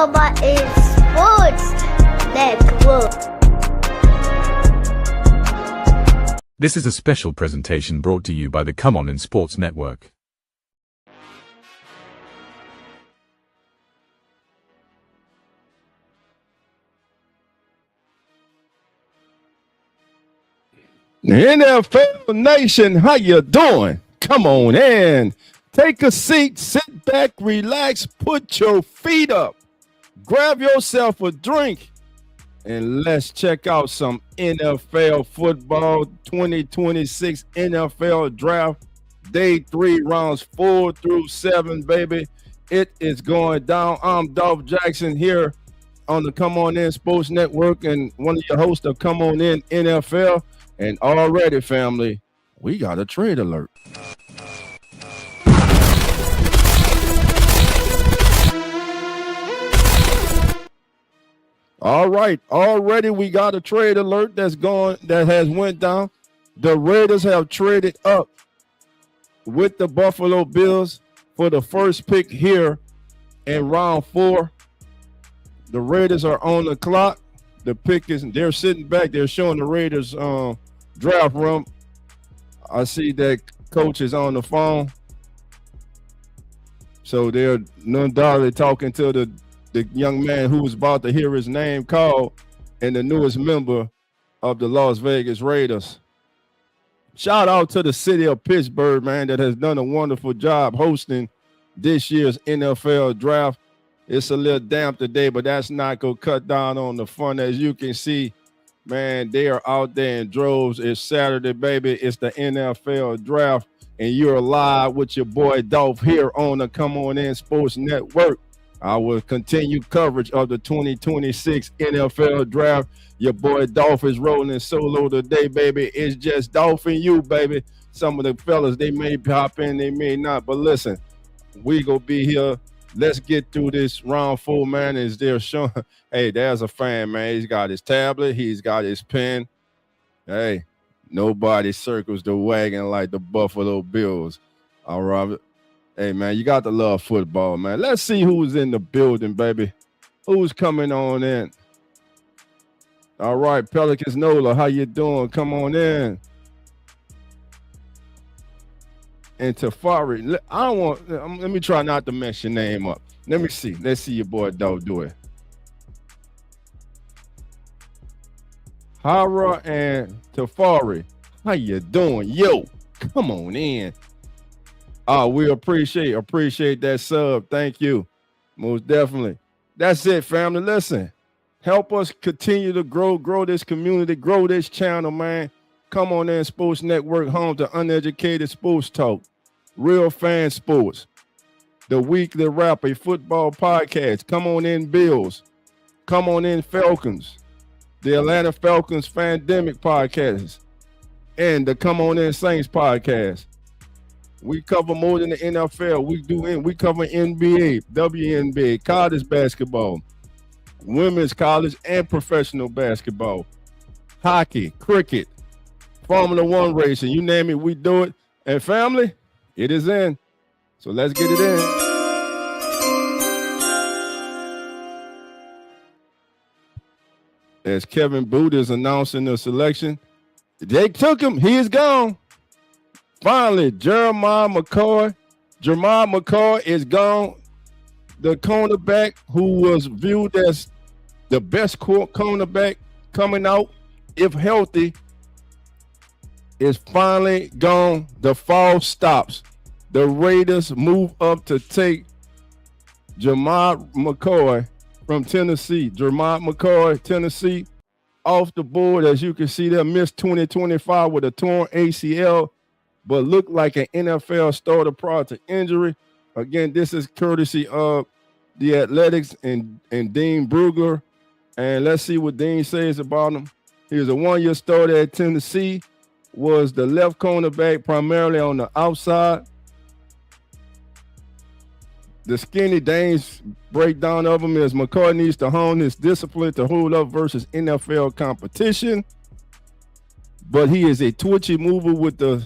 Jermod Sports Network. This is a special presentation brought to you by the Come On in Sports Network. NFL Nation, how you doing? Come on in. Take a seat, sit back, relax, put your feet up, grab yourself a drink, and let's check out some NFL football 2026 NFL Draft, Day 3, rounds 4 through 7, baby. It is going down. I'm Dolph Jackson here on the Come On In Sports Network and one of your hosts of Come On In NFL. And already, family, we got a trade alert. All right, already we got a trade alert that has went down. The Raiders have traded up with the Buffalo Bills for the first pick here in round 4. The Raiders are on the clock. The pick is, they're sitting back. They're showing the Raiders draft room. I see that coach is on the phone. So they're undoubtedly talking to the young man who was about to hear his name called and the newest member of the Las Vegas Raiders. Shout out to the city of Pittsburgh, man, that has done a wonderful job hosting this year's NFL draft. It's a little damp today, but that's not going to cut down on the fun. As you can see, man, they are out there in droves. It's Saturday, baby. It's the NFL draft, and you're live with your boy Dolph here on the Come On In Sports Network. I will continue coverage of the 2026 NFL draft. Your boy Dolph is rolling solo today, baby. It's just Dolph and you, baby. Some of the fellas, they may hop in, they may not. But listen, we gonna be here. Let's get through this round 4, man. Is there showing? Hey, there's a fan, man. He's got his tablet. He's got his pen. Hey, nobody circles the wagon like the Buffalo Bills. All right. Hey, man, you got to love football, man. Let's see who's in the building, baby. Who's coming on in? All right, Pelicans Nola, how you doing? Come on in. And Tafari, I don't want, let me try not to mess your name up. Let me see. Let's see your boy Doe do it. Hara and Tafari, how you doing? Yo, come on in. We appreciate that sub. Thank you. Most definitely. That's it, family. Listen, help us continue to grow this community, grow this channel, man. Come On In Sports Network, home to uneducated sports talk, real fan sports, the weekly wrap, a football podcast. Come On In Bills, Come On In Falcons, the Atlanta Falcons Fandemic podcast, and the Come On In Saints podcast. We cover more than the NFL. We cover NBA, WNBA, college basketball, women's college and professional basketball, hockey, cricket, Formula 1 racing, you name it, we do it. And family, it is in. So let's get it in. As Kevin Boot is announcing the selection, they took him. He is gone. Finally, Jermod McCoy is gone. The cornerback who was viewed as the best cornerback coming out, if healthy, is finally gone. The fall stops. The Raiders move up to take Jermod McCoy from Tennessee. Jermod McCoy, Tennessee, off the board. As you can see there, missed 2025 with a torn ACL, but looked like an NFL starter prior to injury. Again, this is courtesy of the Athletics and Dean Brugler. And let's see what Dean says about him. He was a one-year starter at Tennessee, was the left cornerback primarily on the outside. The skinny Dane's breakdown of him is McCoy needs to hone his discipline to hold up versus NFL competition. But he is a twitchy mover with the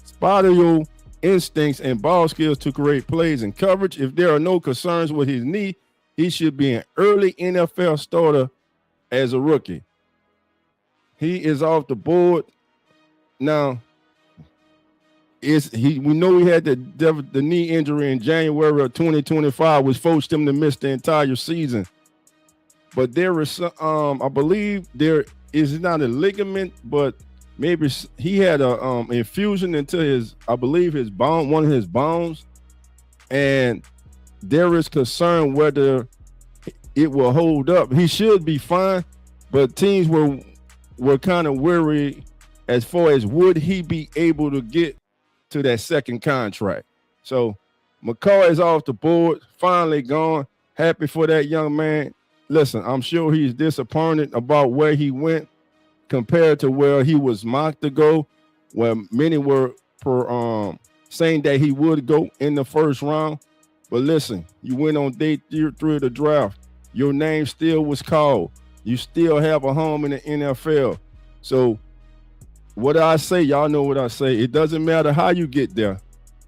spatial instincts and ball skills to create plays and coverage. If there are no concerns with his knee, he should be an early NFL starter as a rookie. He is off the board. Now, we know he had the knee injury in January of 2025, which forced him to miss the entire season. But there is, I believe there is not a ligament, but maybe he had a infusion into his, I believe his bone, one of his bones, and there is concern whether it will hold up. He should be fine, but teams were kind of worried as far as would he be able to get to that second contract. So McCoy is off the board, finally gone. Happy for that young man. Listen, I'm sure he's disappointed about where he went compared to where he was mocked to go, where many were saying that he would go in the first round. But listen, you went on day 3 of the draft. Your name still was called. You still have a home in the NFL. So what I say, y'all know what I say. It doesn't matter how you get there.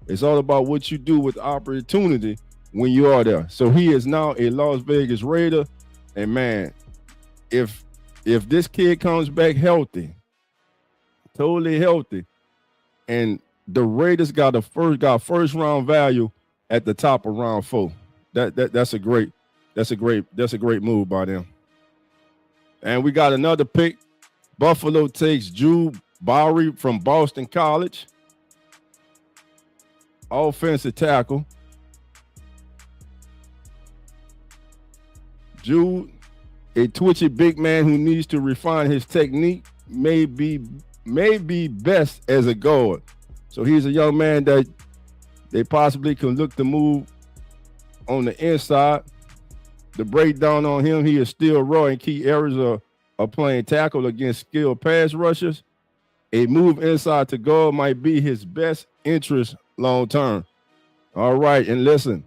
It's all about what you do with opportunity when you are there. So he is now a Las Vegas Raider. And man, if this kid comes back healthy, totally healthy, and the Raiders got first round value at the top of round 4, that's a great move by them. And we got another pick. Buffalo takes Drew Bowery from Boston College, offensive tackle. Jude, a twitchy big man who needs to refine his technique, may be best as a guard. So he's a young man that they possibly can look to move on the inside. The breakdown on him, he is still raw in key areas of playing tackle against skilled pass rushers. A move inside to guard might be his best interest long term. All right, and listen,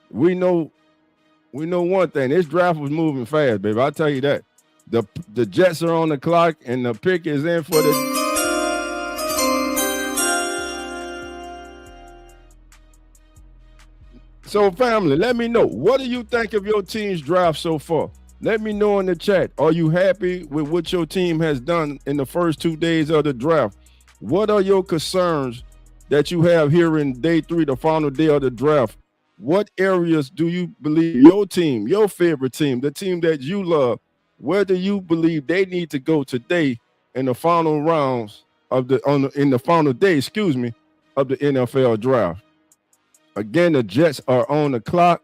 we know one thing. This draft was moving fast, baby. I'll tell you that. The Jets are on the clock, and the pick is in for the. So, family, let me know. What do you think of your team's draft so far? Let me know in the chat. Are you happy with what your team has done in the first 2 days of the draft? What are your concerns that you have here in day 3, the final day of the draft? What areas do you believe your team, your favorite team, the team that you love, where do you believe they need to go today in the final rounds of in the final day, of the NFL draft? Again, the Jets are on the clock.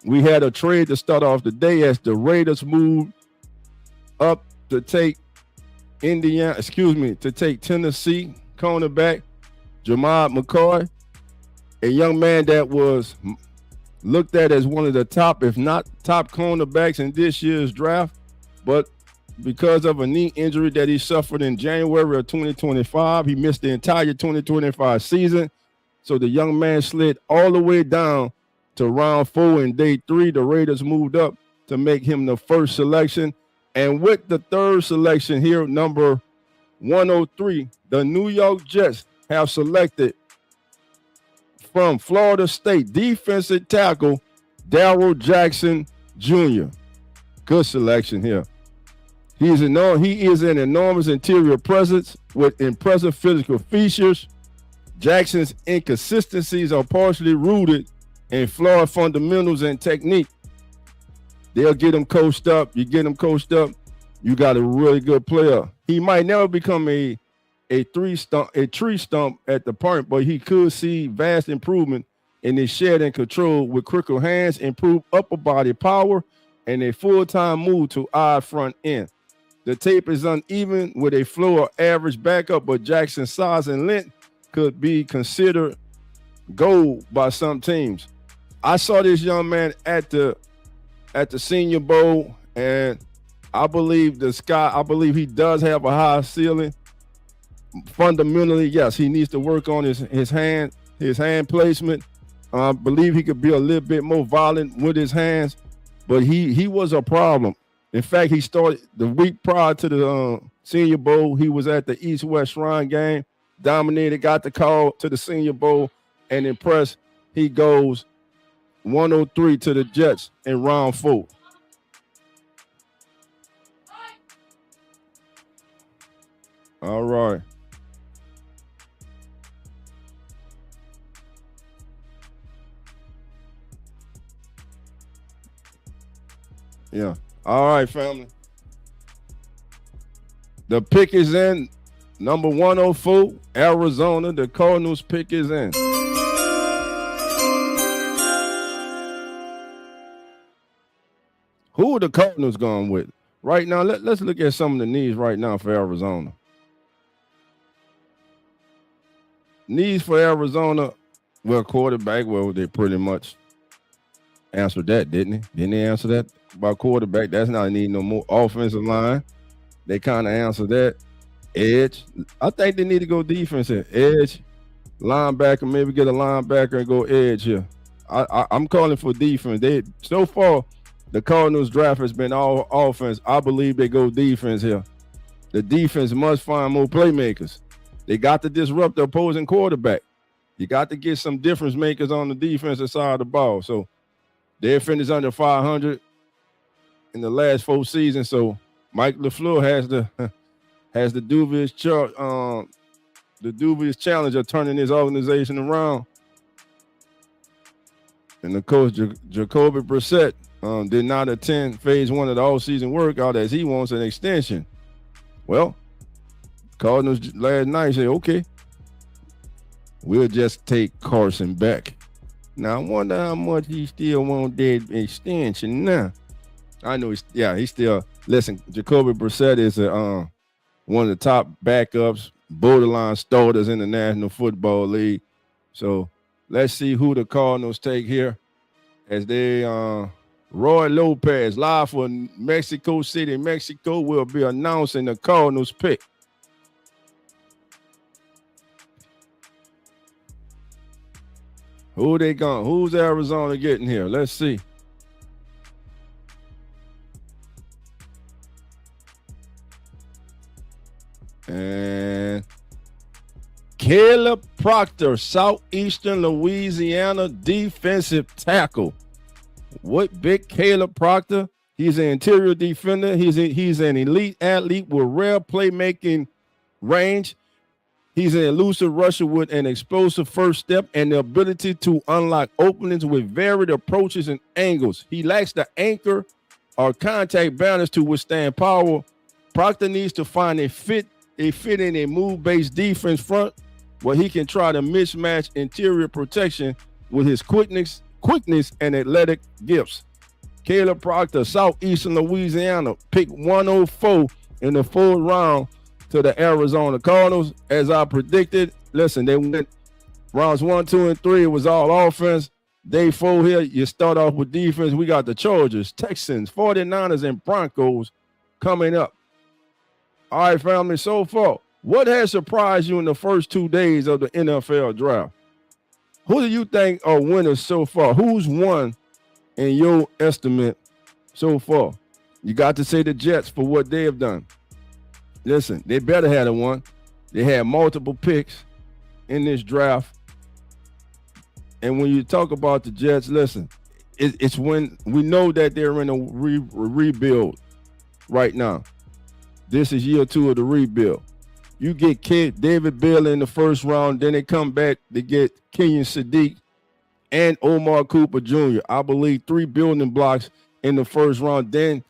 We had a trade to start off the day as the Raiders moved up to take Tennessee cornerback Jermod McCoy, a young man that was looked at as one of the top, if not top cornerbacks in this year's draft. But because of a knee injury that he suffered in January of 2025, he missed the entire 2025 season. So the young man slid all the way down to round 4 in day 3. The Raiders moved up to make him the first selection. And with the third selection here, number 103, the New York Jets have selected from Florida State defensive tackle Darrell Jackson Jr. Good selection here. He is an enormous interior presence with impressive physical features. Jackson's inconsistencies are partially rooted in flawed fundamentals and technique. They'll get him coached up. You get him coached up, you got a really good player. He might never become a tree stump at the point, but he could see vast improvement in his shed and control with quicker hands, improved upper body power, and a full-time move to odd front end. The tape is uneven with a flow of average backup, but Jackson's size and length could be considered gold by some teams. I saw this young man at the Senior Bowl, and I believe he does have a high ceiling. Fundamentally, yes, he needs to work on his hand placement. I believe he could be a little bit more violent with his hands, but he was a problem. In fact, he started the week prior to the Senior Bowl. He was at the East-West Shrine game. dominated, got the call to the Senior Bowl, and impressed. He goes 103 to the Jets in round 4. All right. Yeah. All right, family. The pick is in. Number 104, Arizona. The Cardinals pick is in. Who are the Cardinals going with? Right now, let's look at some of the needs right now for Arizona. Needs for Arizona, well, quarterback, well, they pretty much answered that, didn't they? Didn't they answer that about quarterback? That's not a need no more. Offensive line, they kind of answered that. Edge, I think they need to go defense here. Edge, linebacker, maybe get a linebacker and go edge here. I'm calling for defense. So far, the Cardinals draft has been all offense. I believe they go defense here. The defense must find more playmakers. They got to disrupt the opposing quarterback. You got to get some difference makers on the defensive side of the ball. So they finished under 500 in the last 4 seasons. So Mike LaFleur has the dubious challenge of turning his organization around. And the coach Jacoby Brissett did not attend phase 1 of the all-season workout as he wants an extension. Well, Cardinals last night said, okay, we'll just take Carson back. Now, I wonder how much he still want that extension now. I know he still, listen, Jacoby Brissett is one of the top backups, borderline starters in the National Football League. So let's see who the Cardinals take here as they Roy Lopez, live from Mexico City, Mexico, will be announcing the Cardinals pick. Who they going? Who's Arizona getting here? Let's see. And Caleb Proctor, Southeastern Louisiana defensive tackle. What big Caleb Proctor? He's an interior defender. He's an elite athlete with rare playmaking range. He's an elusive rusher with an explosive first step and the ability to unlock openings with varied approaches and angles. He lacks the anchor or contact balance to withstand power. Proctor needs to find a fit in a move-based defense front where he can try to mismatch interior protection with his quickness and athletic gifts. Caleb Proctor, Southeastern Louisiana, pick 104 in the 4th round to the Arizona Cardinals. As I predicted, listen, they went rounds 1, 2, and 3. It was all offense. Day 4 here, you start off with defense. We got the Chargers, Texans, 49ers, and Broncos coming up. All right, family, so far, what has surprised you in the first 2 days of the NFL draft? Who do you think are winners so far? Who's won in your estimate so far? You got to say the Jets for what they have done. Listen, they better have one. They had multiple picks in this draft. And when you talk about the Jets, listen, it's when we know that they're in a rebuild right now. This is year 2 of the rebuild. You get David Bell in the 1st round, then they come back to get Kenyon Sadiq and Omar Cooper Jr. I believe 3 building blocks in the 1st round. Then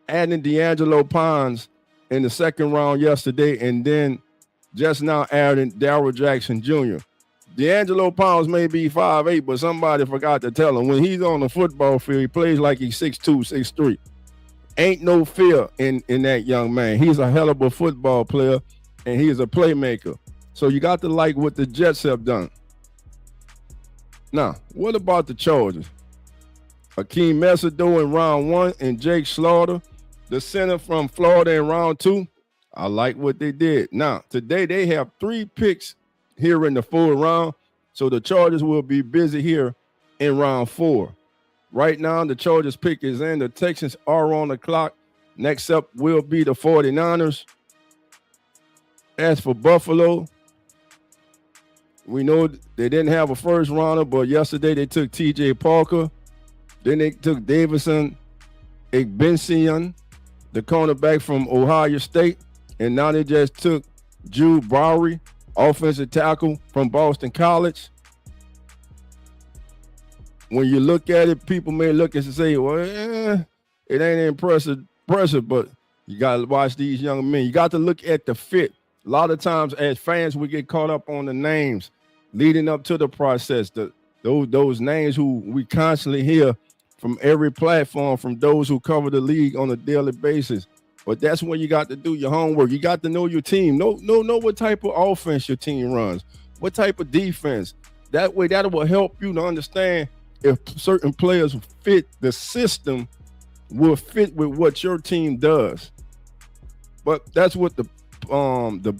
adding D'Angelo Pons in the 2nd round yesterday, and then just now adding Darryl Jackson Jr. D'Angelo Pons may be 5'8", but somebody forgot to tell him when he's on the football field, he plays like he's 6'2", 6'3". Ain't no fear in that young man. He's a hell of a football player, and he's a playmaker. So you got to like what the Jets have done. Now, what about the Chargers? Akeem Mesidor in round 1 and Jake Slaughter, the center from Florida, in round 2. I like what they did. Now, today they have 3 picks here in the 4th round, so the Chargers will be busy here in round 4. Right now, the Chargers pick is in. The Texans are on the clock. Next up will be the 49ers. As for Buffalo, We know they didn't have a first rounder, but yesterday they took T.J. Parker. Then they took Davison Igbensian, the cornerback from Ohio State. And now they just took Jude Bowery, offensive tackle from Boston College. When you look at it, people may look and say, well, it ain't impressive, but you got to watch these young men. You got to look at the fit. A lot of times as fans, we get caught up on the names leading up to the process. Those names who we constantly hear from every platform, from those who cover the league on a daily basis. But that's when you got to do your homework. You got to know your team. Know what type of offense your team runs, what type of defense. That way, that will help you to understand if certain players fit the system, will fit with what your team does. But that's what the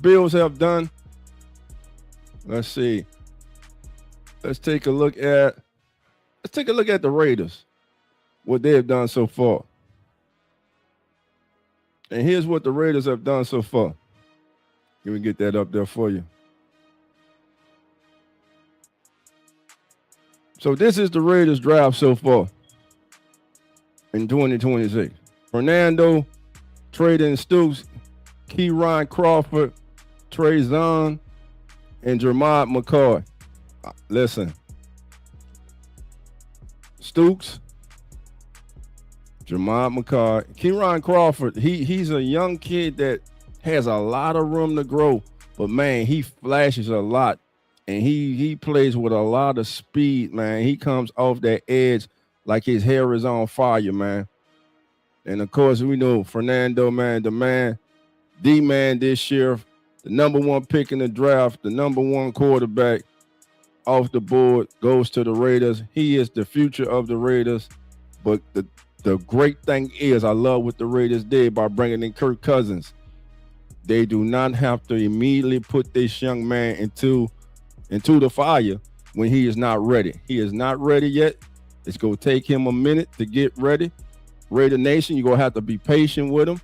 Bills have done. Let's see. Let's take a look at the Raiders, what they have done so far. And here's what the Raiders have done so far. Let me get that up there for you. So this is the Raiders draft so far in 2026. Fernando, Traden Stooks, Keion Crawford, Trey Zahn, and Jermod McCoy. Listen. Stooks, Jermod McCoy, Keion Crawford, he's a young kid that has a lot of room to grow, but man, he flashes a lot. And he plays with a lot of speed, man. He comes off that edge like his hair is on fire, man. And, of course, we know Fernando, man, the man this year, the number one pick in the draft, the number one quarterback off the board, goes to the Raiders. He is the future of the Raiders. But the great thing is, I love what the Raiders did by bringing in Kirk Cousins. They do not have to immediately put this young man into the fire when he is not ready. He is not ready yet. It's going to take him a minute to get ready. Raider Nation, you're going to have to be patient with him.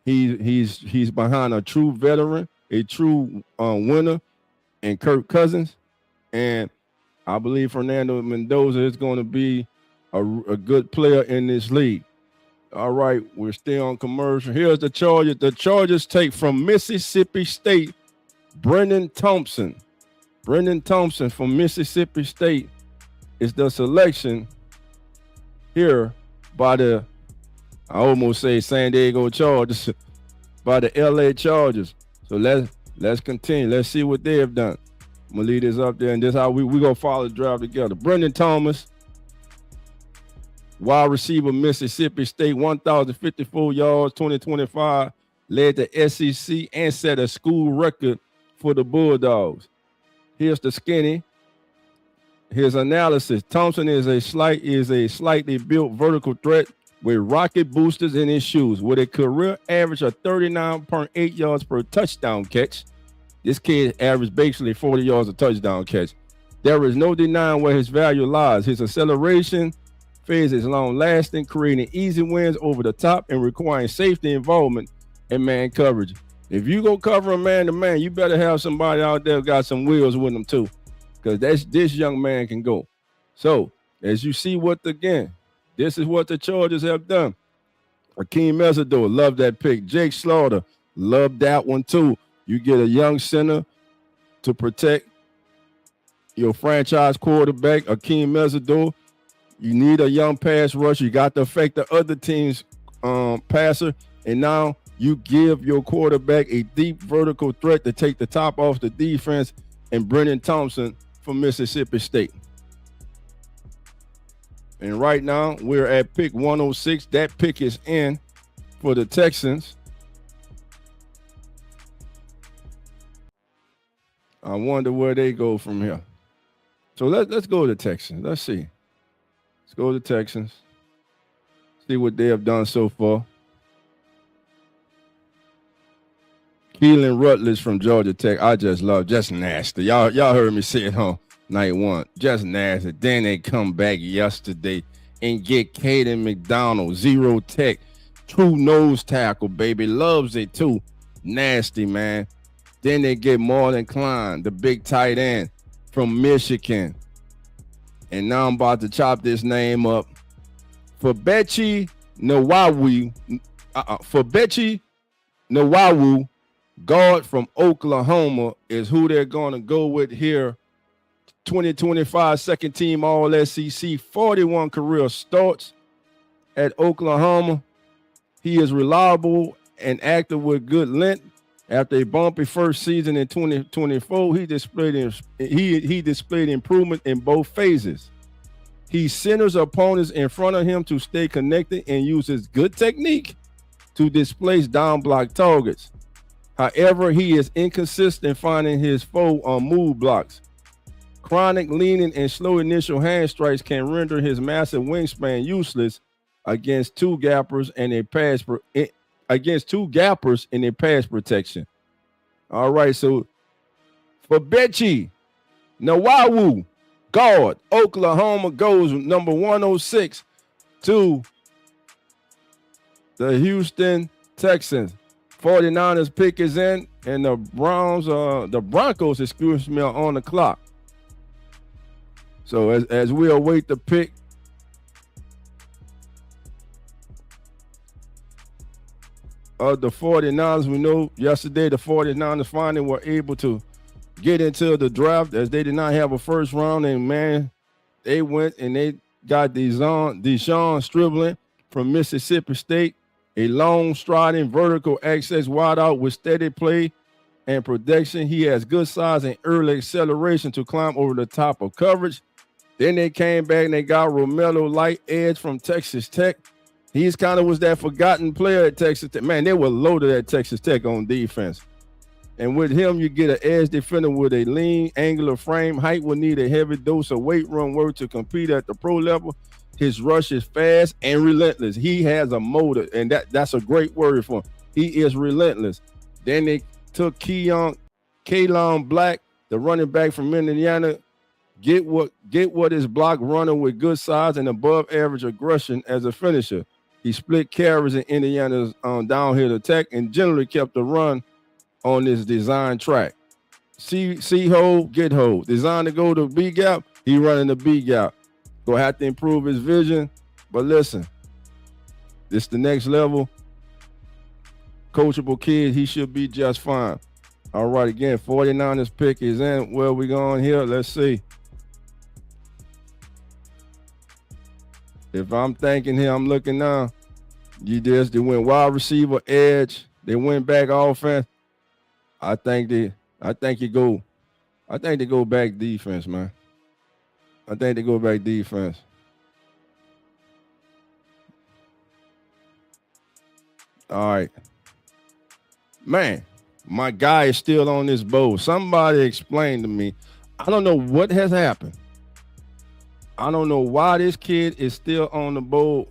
He's behind a true veteran, a true winner, and Kirk Cousins. And I believe Fernando Mendoza is going to be a good player in this league. All right, we're still on commercial. Here's the Chargers. The Chargers take from Mississippi State, Brendan Thompson. Brendan Thompson from Mississippi State is the selection here by the, I almost say San Diego Chargers, by the LA Chargers. So let's continue. Let's see what they have done. I'm going to lead this up there, and this is how we going to follow the drive together. Brendan Thomas, wide receiver, Mississippi State, 1,054 yards, 2025, led the SEC and set a school record for the Bulldogs. Here's the skinny. His analysis. Thompson is a slightly built vertical threat with rocket boosters in his shoes. With a career average of 39.8 yards per touchdown catch, this kid averaged basically 40 yards a touchdown catch. There is no denying where his value lies. His acceleration phase is long-lasting, creating easy wins over the top and requiring safety involvement and man coverage. If you go cover a man-to-man, you better have somebody out there who got some wheels with them too, because this young man can go. So, as you see this is what the Chargers have done. Akeem Mesidor, love that pick. Jake Slaughter, love that one too. You get a young center to protect your franchise quarterback, Akeem Mesidor. You need a young pass rush. You got to affect the other team's passer, and now you give your quarterback a deep vertical threat to take the top off the defense, and Brendan Thompson from Mississippi State. And right now, we're at pick 106. That pick is in for the Texans. I wonder where they go from here. So let's go to the Texans. Let's see. Let's go to the Texans. See what they have done so far. Keelan Rutledge from Georgia Tech. I just love, just nasty. Y'all heard me say it on night one. Just nasty. Then they come back yesterday and get Caden McDonald, zero tech, true nose tackle, baby. Loves it too. Nasty, man. Then they get Marlon Klein, the big tight end from Michigan. And now I'm about to chop this name up. Febechi Nawawu, guard from Oklahoma, is who they're going to go with here. 2025 second team All-SEC, 41 career starts at Oklahoma. He is reliable and active with good length. After a bumpy first season in 2024, he displayed improvement in both phases. He centers opponents in front of him to stay connected and uses good technique to displace down block targets. However, he is inconsistent finding his foe on move blocks. Chronic leaning and slow initial hand strikes can render his massive wingspan useless against two gappers in a pass protection. All right, so Febechi Nawawu, guard, Oklahoma, goes number 106 to the Houston Texans. 49ers pick is in, and the Broncos, excuse me, are on the clock. So as we await the pick, of the 49ers, we know yesterday the 49ers finally were able to get into the draft, as they did not have a first round, and man, they went and they got Deshaun Stribling from Mississippi State, a long striding vertical access wideout with steady play and protection. He has good size and early acceleration to climb over the top of coverage. Then they came back and they got Romello Light Edge from Texas Tech. He's kind of was that forgotten player at Texas Tech. Man, they were loaded at Texas Tech on defense. And with him, you get an edge defender with a lean, angular frame. Height will need a heavy dose of weight room work to compete at the pro level. His rush is fast and relentless. He has a motor, and that's a great word for him. He is relentless. Then they took Kaylon Black, the running back from Indiana. Get what is block runner with good size and above average aggression as a finisher. He split carries in Indiana's downhill attack and generally kept the run on this design track. See hole, get hole. Designed to go to B gap, he running the B gap. Gonna have to improve his vision, but listen, this the next level. Coachable kid, he should be just fine. All right, again, 49ers pick is in. Where we going here? Let's see. If I'm thinking here, I'm looking now. They went wide receiver, edge. They went back offense. I think they go back defense, man. I think they go back defense. All right. Man, my guy is still on this boat. Somebody explain to me. I don't know what has happened. I don't know why this kid is still on the board,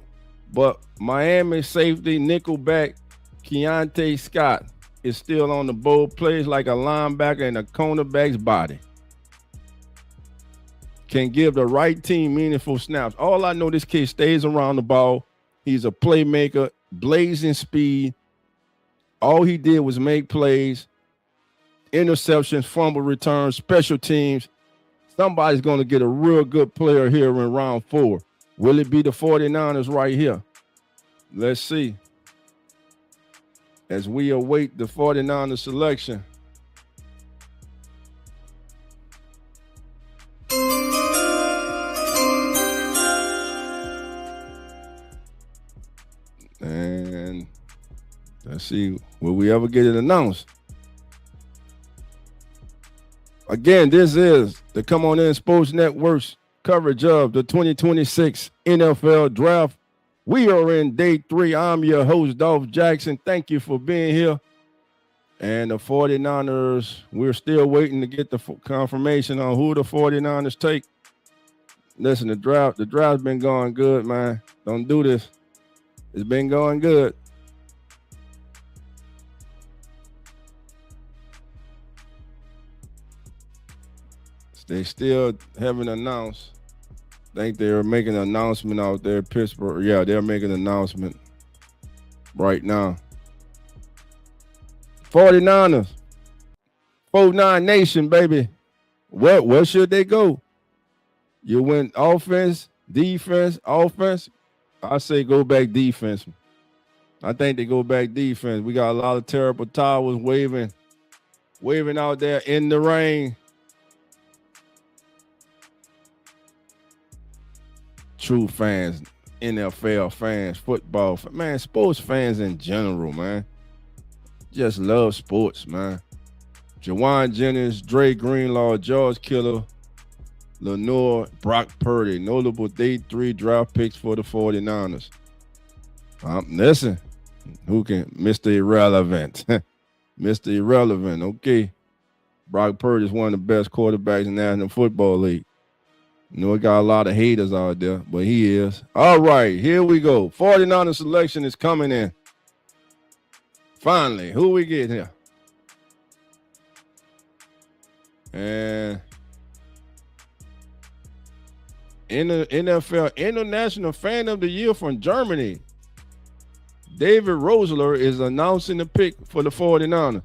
but Miami safety nickelback Keionte Scott is still on the board, plays like a linebacker in a cornerback's body. Can give the right team meaningful snaps. All I know, this kid stays around the ball. He's a playmaker, blazing speed. All he did was make plays, interceptions, fumble returns, special teams. Somebody's going to get a real good player here in round 4. Will it be the 49ers right here? Let's see. As we await the 49ers selection. And let's see, will we ever get it announced? Again, this is the Come On In Sports Network's coverage of the 2026 NFL Draft. We are in day 3. I'm your host, Dolph Jackson. Thank you for being here. And the 49ers, we're still waiting to get the confirmation on who the 49ers take. Listen, the draft's been going good, man. Don't do this. It's been going good. They still haven't announced. I think they're making an announcement out there, Pittsburgh. Yeah, they're making an announcement right now. 49ers. 4-9 Nation, baby. Where should they go? You went offense, defense, offense. I say go back defense. I think they go back defense. We got a lot of terrible towers waving out there in the rain. True fans, NFL fans, football fans, man, sports fans in general, man. Just love sports, man. Jawan Jennings, Dre Greenlaw, George Kittle, Lenore, Brock Purdy, notable day 3 draft picks for the 49ers. Listen, who can Mr. Irrelevant? Mr. Irrelevant, okay. Brock Purdy is one of the best quarterbacks in the National Football League. You know, it got a lot of haters out there, but he is. All right, here we go. 49er selection is coming in. Finally, who we get here? And in the NFL International Fan of the Year from Germany, David Rosler is announcing the pick for the 49ers.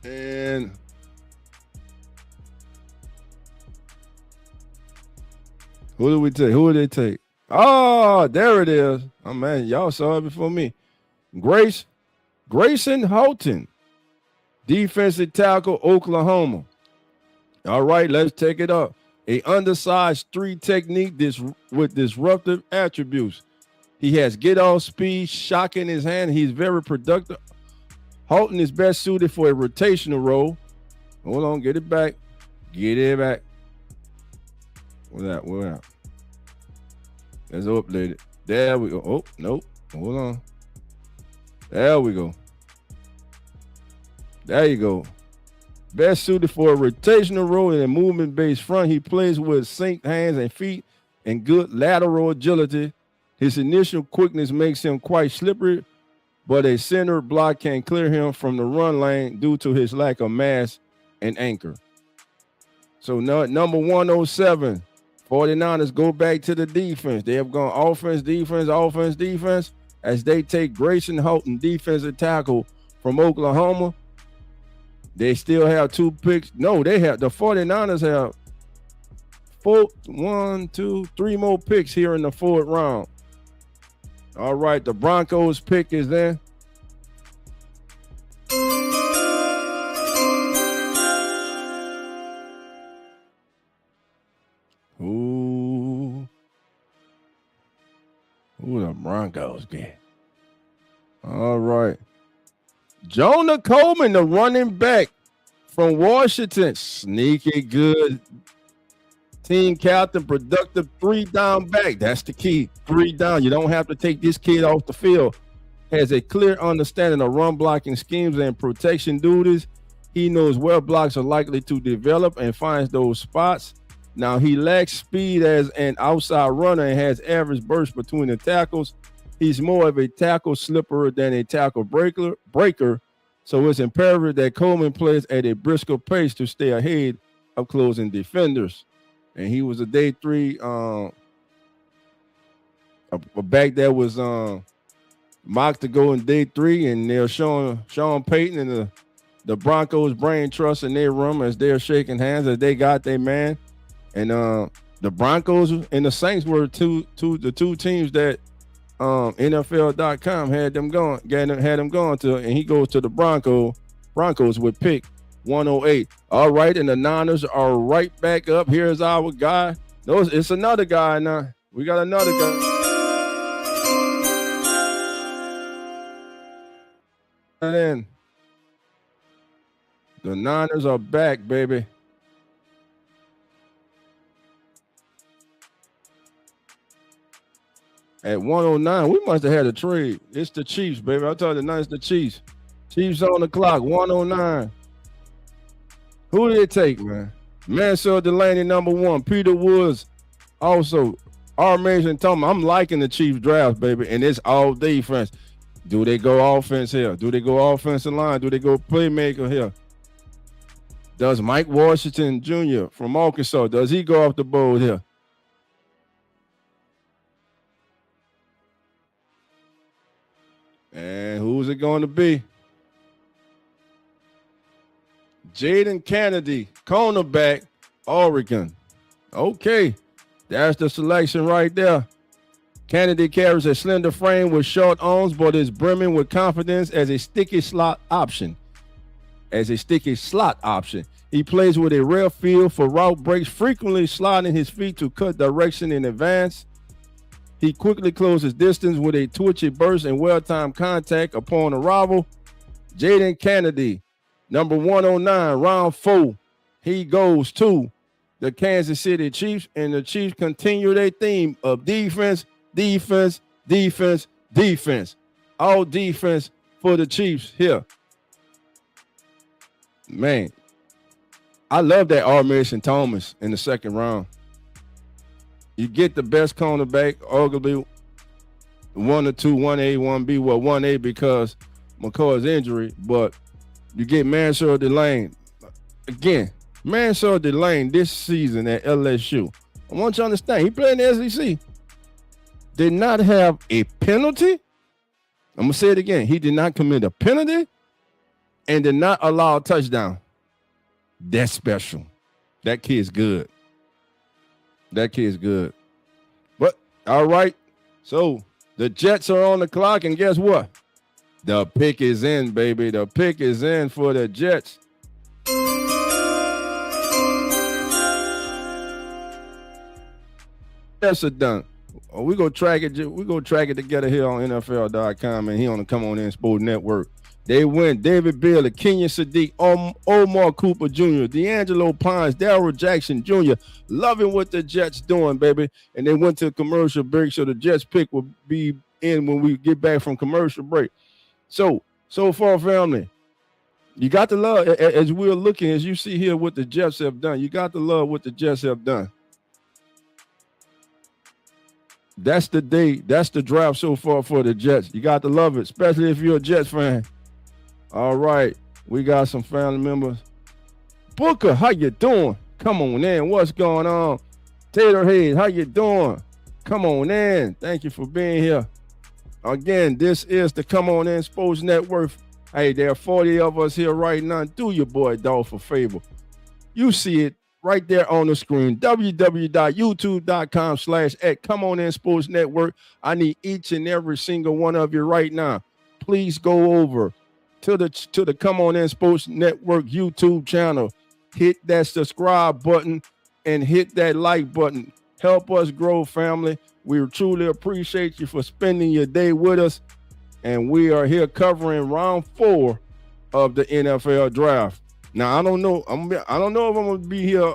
And who do we take? Who did they take? Oh, there it is. Oh, man, y'all saw it before me. Grayson Houghton, defensive tackle, Oklahoma. All right, let's take it up. A undersized 3 technique with disruptive attributes. He has get-off speed, shock in his hand. He's very productive. Houghton is best suited for a rotational role. Hold on, get it back. Get it back. Where that? Let's update it. There we go. Oh, nope. Hold on. There we go. There you go. Best suited for a rotational role in a movement-based front. He plays with synced hands and feet and good lateral agility. His initial quickness makes him quite slippery, but a center block can clear him from the run lane due to his lack of mass and anchor. So number 107, 49ers go back to the defense. They have gone offense, defense, as they take Grayson Houghton, defensive tackle from Oklahoma. They still have 2 picks. No, the 49ers have 3 more picks here in the 4th round. All right, the Broncos pick is there. Who the Broncos get? All right. Jonah Coleman, the running back from Washington. Sneaky good. Team captain, productive 3-down back. That's the key. 3 down. You don't have to take this kid off the field. Has a clear understanding of run blocking schemes and protection duties. He knows where blocks are likely to develop and finds those spots. Now, he lacks speed as an outside runner and has average burst between the tackles. He's more of a tackle slipper than a tackle breaker. So it's imperative that Coleman plays at a brisker pace to stay ahead of closing defenders. And he was a day 3 a back that was mocked to go in day 3, and they're showing Sean Payton and the Broncos brain trust in their room as they're shaking hands as they got their man. And the Broncos and the Saints were the two teams that NFL.com had them going to, and he goes to the Broncos with pick 108. All right, and the Niners are right back up. Here's our guy. No, it's another guy now. We got another guy. And then the Niners are back, baby. At 109, we must have had a trade. It's the Chiefs, baby. I told you, the Niners, the Chiefs. Chiefs on the clock, 109. Who did it take, man? Mansell Delaney, number 1. Peter Woods, also. R. Mason Thomas. I'm liking the Chiefs draft, baby, and it's all defense. Do they go offense here? Do they go offensive line? Do they go playmaker here? Does Mike Washington Jr. from Arkansas, does he go off the board here? And who's it going to be? Jaden Kennedy, cornerback, Oregon. Okay, that's the selection right there. Kennedy carries a slender frame with short arms, but is brimming with confidence as a sticky slot option. He plays with a rare feel for route breaks, frequently sliding his feet to cut direction in advance. He quickly closes distance with a twitchy burst and well-timed contact upon arrival. Jaden Kennedy, number 109, round 4. He goes to the Kansas City Chiefs, and the Chiefs continue their theme of defense. All defense for the Chiefs here. Man, I love that Armation Thomas in the second round. You get the best cornerback, arguably 1 or 2, 1A, 1B. Well, 1A because McCoy's injury, but you get Mansur Delane. Again, Mansur Delane this season at LSU. I want you to understand, he played in the SEC. Did not have a penalty. I'm going to say it again. He did not commit a penalty and did not allow a touchdown. That's special. That kid's good. But, all right. So, the Jets are on the clock, and guess what? The pick is in, baby. The pick is in for the Jets. Jets are done. We're going to track it. We're going to track it together here on NFL.com, and he on the Come On In Sports Network. They went David Bailey, Keionte Scott, Omar Cooper Jr., D'Angelo Pines, Darryl Jackson Jr. Loving what the Jets doing, baby. And they went to a commercial break, so the Jets pick will be in when we get back from commercial break. So far, family, you got to love, as we're looking, as you see here what the Jets have done, you got to love what the Jets have done. That's the day, that's the draft so far for the Jets. You got to love it, especially if you're a Jets fan. All right, we got some family members. Booker, how you doing? Come on in. What's going on? Taterhead, how you doing? Come on in. Thank you for being here. Again, this is the Come On In Sports Network. Hey, there are 40 of us here right now. Do your boy Dolph a favor. You see it right there on the screen. www.youtube.com/Come On In Sports Network. I need each and every single one of you right now. Please go over to the Come On In Sports Network YouTube channel. Hit that subscribe button and hit that like button. Help us grow, family. We truly appreciate you for spending your day with us. And we are here covering round 4 of the NFL draft. Now, I don't know. I don't know if I'm going to be here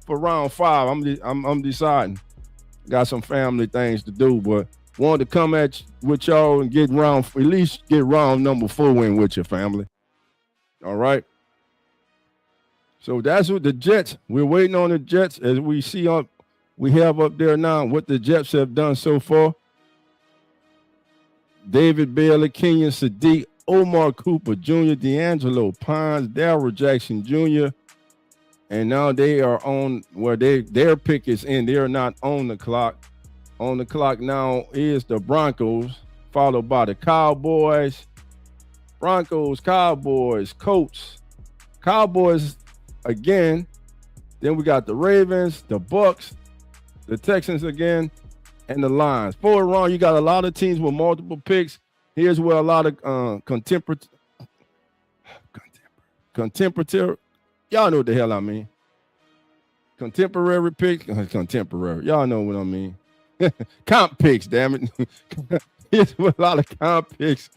for round 5. I'm deciding. Got some family things to do, but wanted to come with y'all and at least get round number 4 in with your family. All right. So that's what the Jets. We're waiting on the Jets as we see we have up there now what the Jets have done so far. David Bailey, Keionte Scott, Omar Cooper Jr., D'Angelo Pines, Darryl Jackson Jr., and now they are on where their pick is in. They are not on the clock. On the clock now is the Broncos, followed by the Cowboys, Broncos, Cowboys, Colts, Cowboys again. Then we got the Ravens, the Bucks, the Texans again, and the Lions. Forward round, you got a lot of teams with multiple picks. Here's where a lot of contemporary, y'all know what the hell I mean. Contemporary picks, contemporary. Y'all know what I mean. Comp picks, damn it. Here's where a lot of comp picks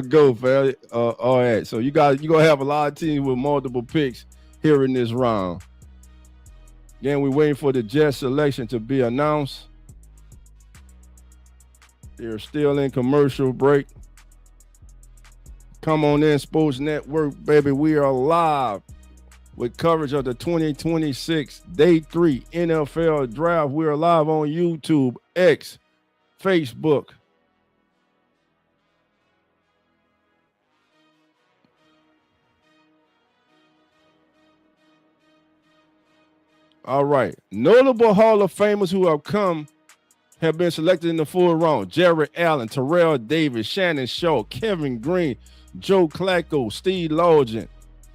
go, fam. All right, so you're gonna have a lot of teams with multiple picks here in this round. Again, we're waiting for the Jets selection to be announced. They're still in commercial break. Come On In Sports Network, baby. We are live with coverage of the 2026 Day 3 NFL Draft. We are live on YouTube, X, Facebook. All right. Notable Hall of Famers who have been selected in the 4th round. Jared Allen, Terrell Davis, Shannon Shaw, Kevin Green, Joe Flacco, Steve Largent,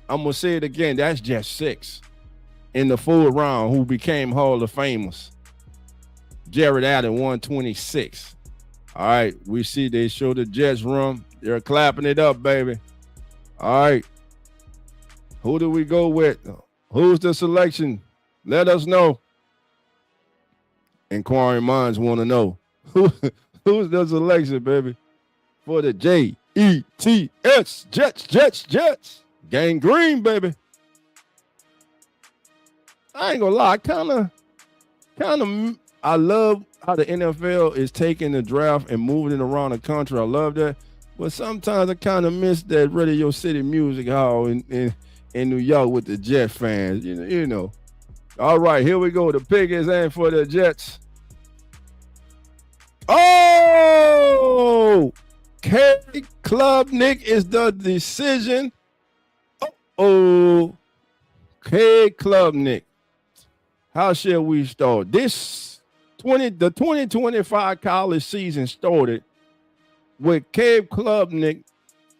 I'm going to say it again. That's just 6 in the full round who became Hall of Famers. Jared Allen, 126. All right, we see they show the Jets room. They're clapping it up, baby. All right. Who do we go with? Who's the selection? Let us know. Inquiring minds want to know. Who's the selection, baby? For the Jets, Jets. Gang green, baby. I ain't gonna lie, I love how the NFL is taking the draft and moving it around the country. I love that. But sometimes I kind of miss that Radio City Music Hall in New York with the Jet fans. You know. All right, here we go. The pick is in for the Jets. Oh! K. Klubnik is the decision. Oh, K. Klubnik. How shall we start? The 2025 college season started with K. Klubnik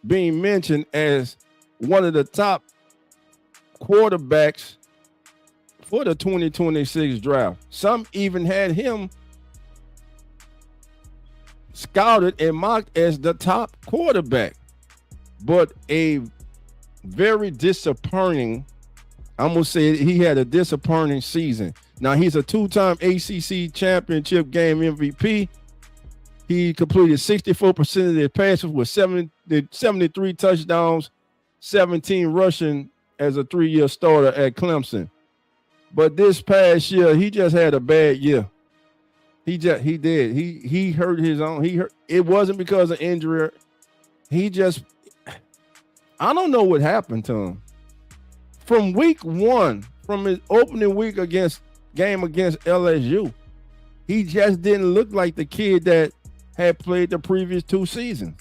being mentioned as one of the top quarterbacks for the 2026 draft. Some even had him scouted and mocked as the top quarterback. But a very disappointing, I'm going to say he had a disappointing season. Now, he's a 2-time ACC championship game MVP. He completed 64% of their passes with 73 touchdowns, 17 rushing as a 3-year starter at Clemson. But this past year, he just had a bad year. He did. He hurt his own. It wasn't because of injury. I don't know what happened to him. From week 1, from his opening week against LSU, he just didn't look like the kid that had played the previous 2 seasons.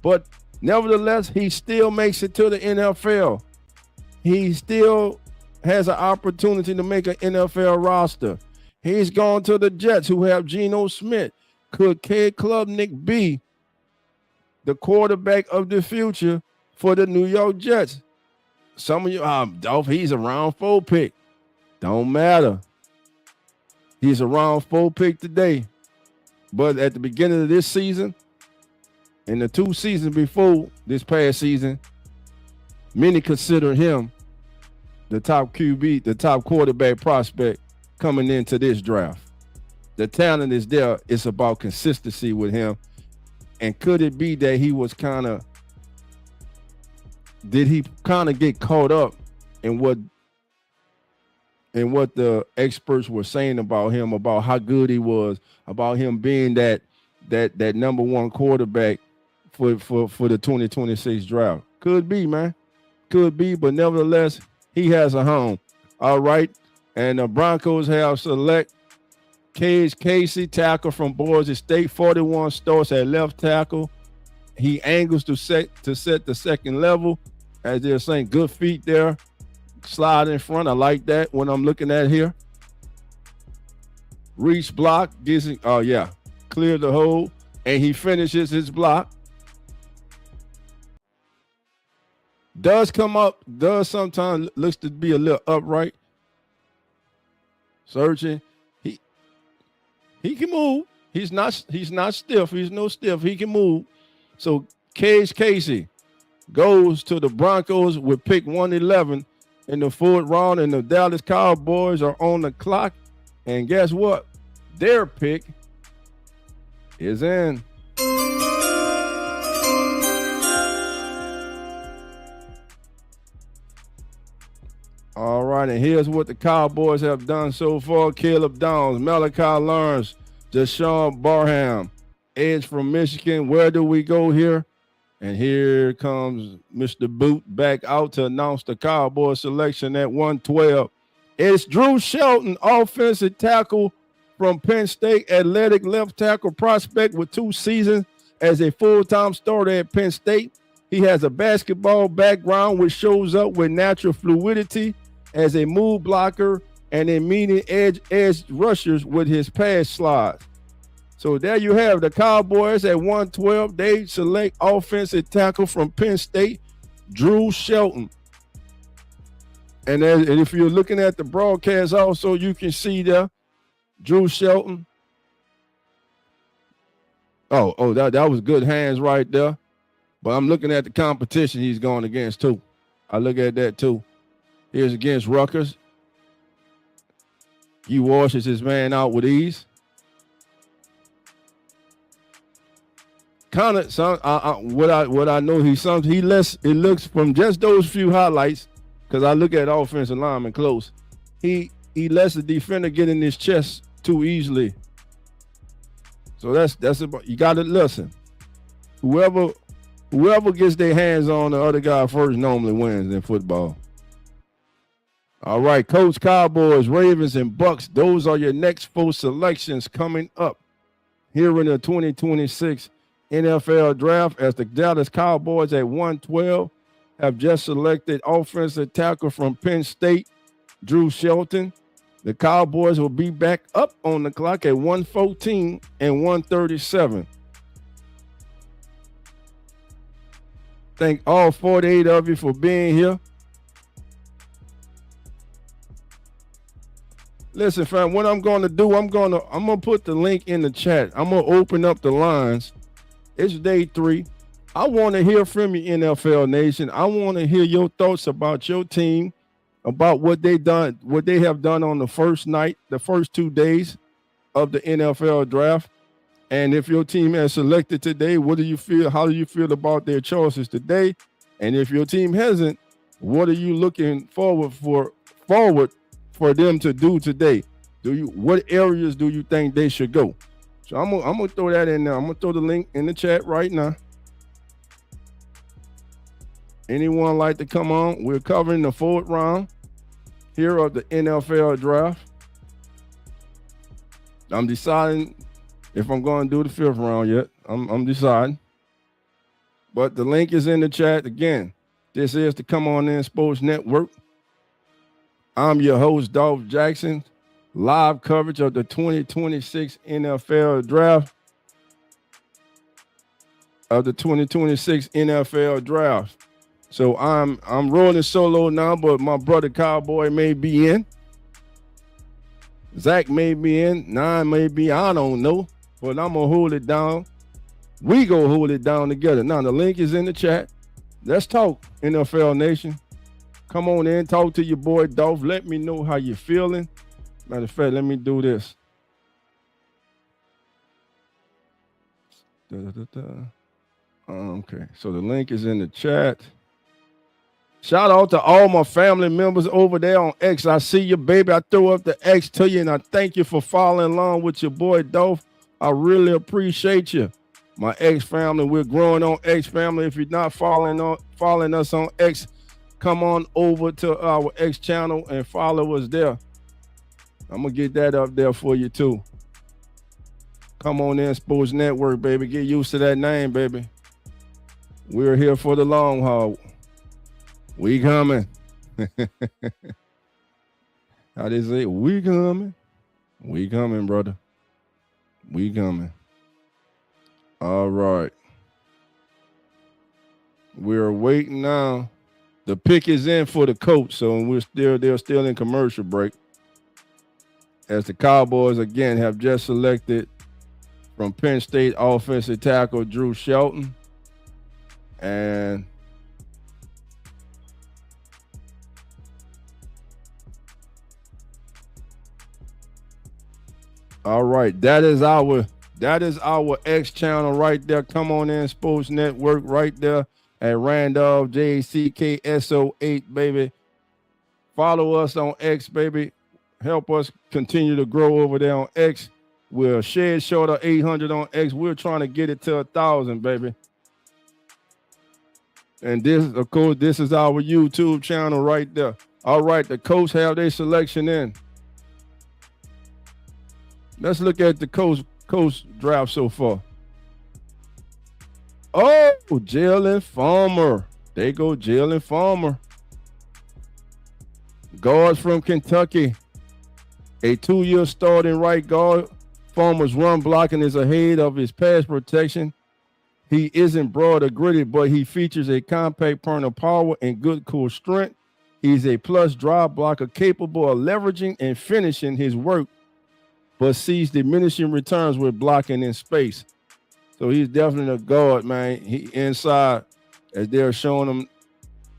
But nevertheless, he still makes it to the NFL. He still has an opportunity to make an NFL roster. He's gone to the Jets, who have Geno Smith. Could K. Klubnik be the quarterback of the future for the New York Jets? Some of you, Dolph, he's a round 4 pick. Don't matter. He's a round 4 pick today. But at the beginning of this season, and the 2 seasons before this past season, many consider him the top QB, the top quarterback prospect coming into this draft. The talent is there. It's about consistency with him. And could it be that did he get caught up in what the experts were saying about him, about how good he was, about him being that number 1 quarterback for the 2026 draft? Could be, man. Could be, but nevertheless, he has a home. All right. And the Broncos have select Casey, tackle from Boise State, 41 starts at left tackle. He angles to set the second level. As they're saying, good feet there. Slide in front. I like that when I'm looking at here. Reach block. Clear the hole. And he finishes his block. Does come up. Does sometimes looks to be a little upright. Searching. He can move. He's not stiff. He's no stiff. He can move. So Casey goes to the Broncos with pick 111 in the 4th round, and the Dallas Cowboys are on the clock. And guess what? Their pick is in. All right, and here's what the Cowboys have done so far. Caleb Downs, Malachi Lawrence, Deshaun Barham, edge from Michigan. Where do we go here? And here comes Mr. Boot back out to announce the Cowboy selection at 112. It's Drew Shelton, offensive tackle from Penn State, athletic left tackle prospect with 2 seasons as a full-time starter at Penn State. He has a basketball background, which shows up with natural fluidity as a move blocker and in medium edge rushers with his pass slides. So there you have the Cowboys at 112. They select offensive tackle from Penn State, Drew Shelton. And if you're looking at the broadcast also, you can see there Drew Shelton. That was good hands right there. But I'm looking at the competition he's going against too. I look at that too. Here's against Rutgers. He washes his man out with ease. Kind of what I know he looks from just those few highlights, because I look at offensive lineman close. He lets the defender get in his chest too easily. So that's about, you got to listen. Whoever gets their hands on the other guy first normally wins in football. All right, Colts, Cowboys, Ravens, and Bucks. Those are your next 4 selections coming up here in the 2026 NFL Draft, as the Dallas Cowboys at 112 have just selected offensive tackle from Penn State, Drew Shelton. The Cowboys will be back up on the clock at 114 and 137. Thank all 48 of you for being here. Listen, fam, what I'm going to do, I'm going to put the link in the chat. I'm going to open up the lines. It's day 3. I want to hear from you, NFL Nation. I want to hear your thoughts about your team, about what they have done on the first night, the first 2 days of the NFL Draft. And if your team has selected today, what do you feel? How do you feel about their choices today? And if your team hasn't, what are you looking forward for them to do today? What areas do you think they should go? So I'm gonna throw that in there. I'm gonna throw the link in the chat right now. Anyone like to come on? We're covering the 4th round here of the NFL Draft. I'm deciding if I'm going to do the 5th round yet. I'm deciding. But the link is in the chat. Again, this is the Come On In Sports Network. I'm your host, Dolph Jackson. Live coverage of the 2026 NFL Draft. So I'm rolling solo now, but my brother Cowboy may be in. Zach may be in. Nine may be. I don't know. But I'm going to hold it down. We going to hold it down together. Now, the link is in the chat. Let's talk, NFL Nation. Come on in. Talk to your boy, Dolph. Let me know how you're feeling. Matter of fact, let me do this. Okay, so the link is in the chat. Shout out to all my family members over there on X. I see you, baby. I throw up the X to you, and I thank you for following along with your boy, Dolph. I really appreciate you. My X family, we're growing on X family. If you're not following us on X, come on over to our X channel and follow us there. I'm going to get that up there for you, too. Come on in, Sports Network, baby. Get used to that name, baby. We're here for the long haul. We coming. How they say, we coming. We coming, brother. We coming. All right. We're waiting now. The pick is in for the Colts, so they're still in commercial break. As the Cowboys, again, have just selected from Penn State offensive tackle Drew Shelton. And all right, that is our X channel right there. Come on in, Sports Network right there at Randolph JCKSO8, baby. Follow us on X, baby. Help us continue to grow over there on X. We're shed short of 800 on X. We're trying to get it to 1,000, baby. And this, of course, this is our YouTube channel right there. All right, the Colts have their selection in. Let's look at the Colts draft so far. Oh, Jalon Farmer. There you go, Jalon Farmer. Guards from Kentucky. A 2-year starting right guard. Farmer's run blocking is ahead of his pass protection. He isn't broad or gritty, but he features a compact point of power and good core strength. He's a plus drive blocker capable of leveraging and finishing his work, but sees diminishing returns with blocking in space. So he's definitely a guard, man. He inside, as they're showing him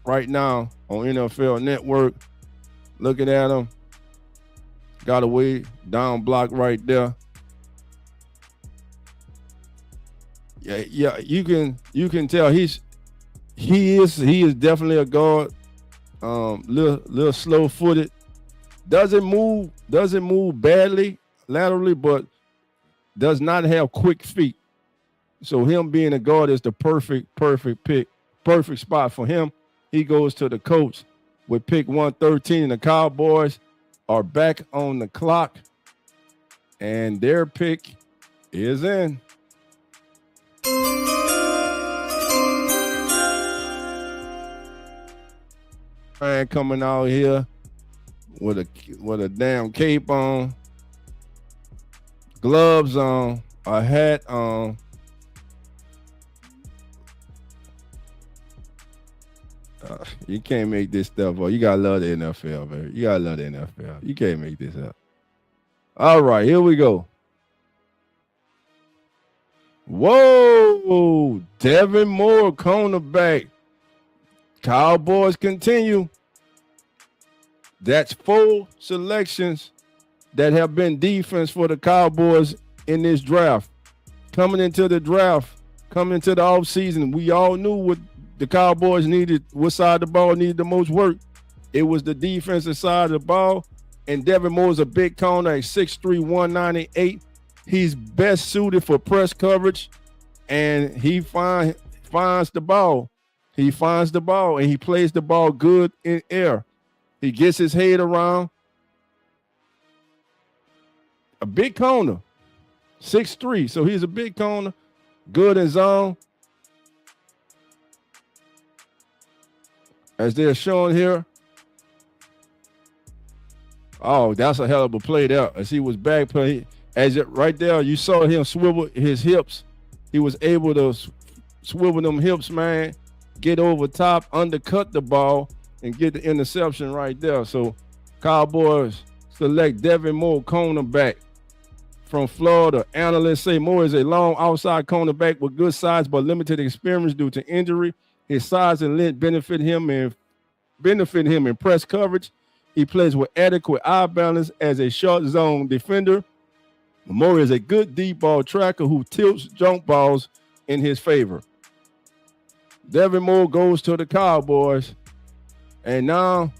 right now on NFL Network. Looking at him. Got a way down block right there. Yeah, you can tell he is definitely a guard. Little slow footed. Doesn't move badly laterally, but does not have quick feet. So him being a guard is the perfect pick, perfect spot for him. He goes to the Colts with pick 113, and the Cowboys are back on the clock, and their pick is in. Man coming out here with a damn cape on, gloves on, a hat on. You can't make this stuff up. You gotta love the NFL, baby. You gotta love the NFL. You can't make this up. All right, here we go. Whoa, Devin Moore, cornerback. Cowboys continue. That's 4 selections that have been defense for the Cowboys in this draft. Coming into the offseason, we all knew what the Cowboys needed, what side of the ball needed the most work. It was the defensive side of the ball. And Devin Moore is a big corner at 6'3", 198. He's best suited for press coverage, and he finds the ball. He finds the ball, and he plays the ball good in air. He gets his head around. A big corner, 6'3", so he's a big corner, good in zone. As they're showing here. Oh, that's a hell of a play there. As he was back playing, right there, you saw him swivel his hips. He was able to swivel them hips, man, get over top, undercut the ball, and get the interception right there. So Cowboys select Devin Moore, cornerback from Florida. Analysts say Moore is a long outside cornerback with good size but limited experience due to injury. His size and length benefit him in press coverage. He plays with adequate eye balance as a short zone defender. Moore is a good deep ball tracker who tilts jump balls in his favor. Devin Moore goes to the Cowboys. And now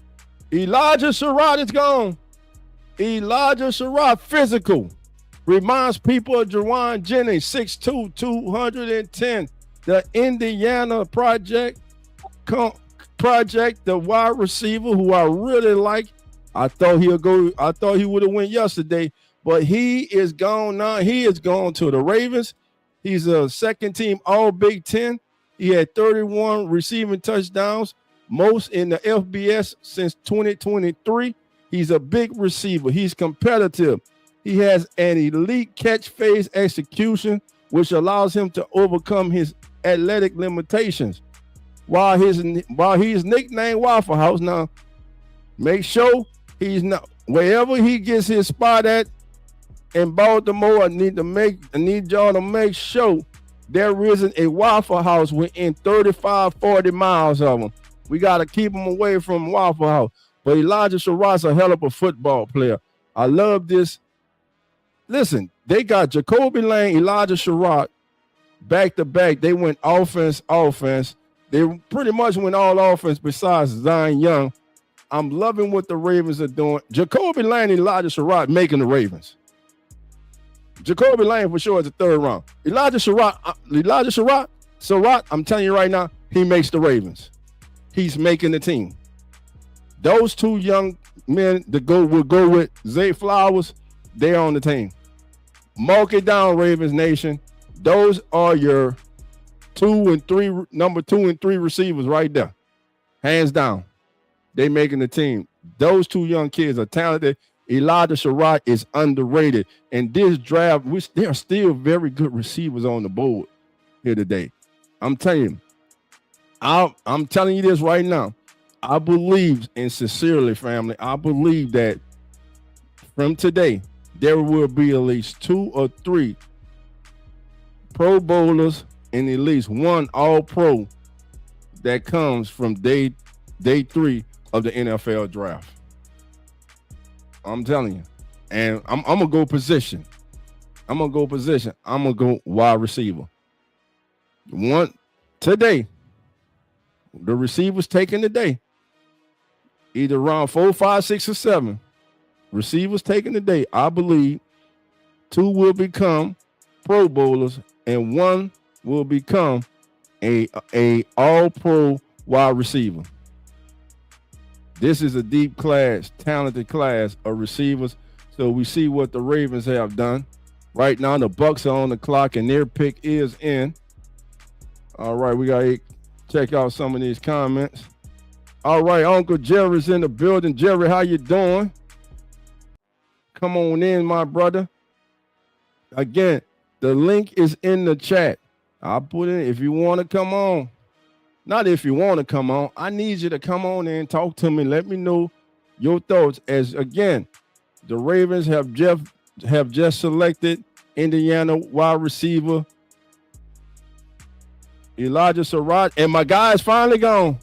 Elijah Surratt is gone. Elijah Surratt, physical. Reminds people of Jawan Jennings, 6'2", 210. The Indiana project, the wide receiver who I really like. I thought he would have went yesterday, but he is gone now. He is gone to the Ravens. He's a second team All Big Ten. He had 31 receiving touchdowns, most in the FBS since 2023. He's a big receiver. He's competitive. He has an elite catch phase execution, which allows him to overcome his athletic limitations. While he's nicknamed Waffle House, now make sure he's not wherever he gets his spot at in Baltimore. I need y'all to make sure there isn't a Waffle House within 35, 40 miles of him. We got to keep him away from Waffle House. But Elijah Surratt's a hell of a football player. I love this. Listen, they got Jacoby Lane, Elijah Surratt back to back. They went offense. They pretty much went all offense besides Zion Young. I'm loving what the Ravens are doing. Jacoby Lane and Elijah Surratt making the Ravens. Jacoby Lane for sure is the third round. Elijah Surratt, I'm telling you right now, he makes the Ravens. He's making the team. Those two young men that will go with Zay Flowers, they're on the team. Mark it down, Ravens Nation. Those are your number 2 and 3 receivers right there. Hands down. They making the team. Those two young kids are talented. Elijah Surratt is underrated. And this draft, there are still very good receivers on the board here today. I'm telling you. I'm telling you this right now. I believe, and sincerely, family, I believe that from today, there will be at least 2 or 3 Pro Bowlers and at least 1 All-Pro that comes from day 3 of the NFL draft. I'm telling you. And I'm going to go position. I'm going to go wide receiver. One today, the receivers taking today, either round 4, 5, 6, or 7. Receivers taking today, I believe 2 will become Pro Bowlers and 1 will become a All-Pro wide receiver. This is a deep class, talented class of receivers. So we see what the Ravens have done. Right now, the Bucks are on the clock and their pick is in. All right, we got to check out some of these comments. All right, Uncle Jerry's in the building. Jerry, how you doing? Come on in, my brother. Again, the link is in the chat. I'll put it if you want to come on. Not if you want to come on. I need you to come on and talk to me. Let me know your thoughts. As again, the Ravens have just selected Indiana wide receiver Elijah Surratt, and my guy is finally gone.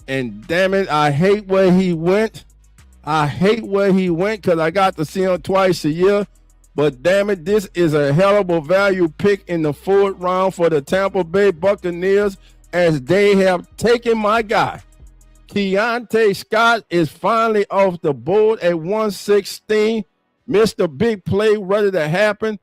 And damn it, I hate where he went. Because I got to see him twice a year. But damn it, this is a hell of a value pick in the 4th round for the Tampa Bay Buccaneers, as they have taken my guy. Keionte Scott is finally off the board at 116. Mr. Big Play ready to happen.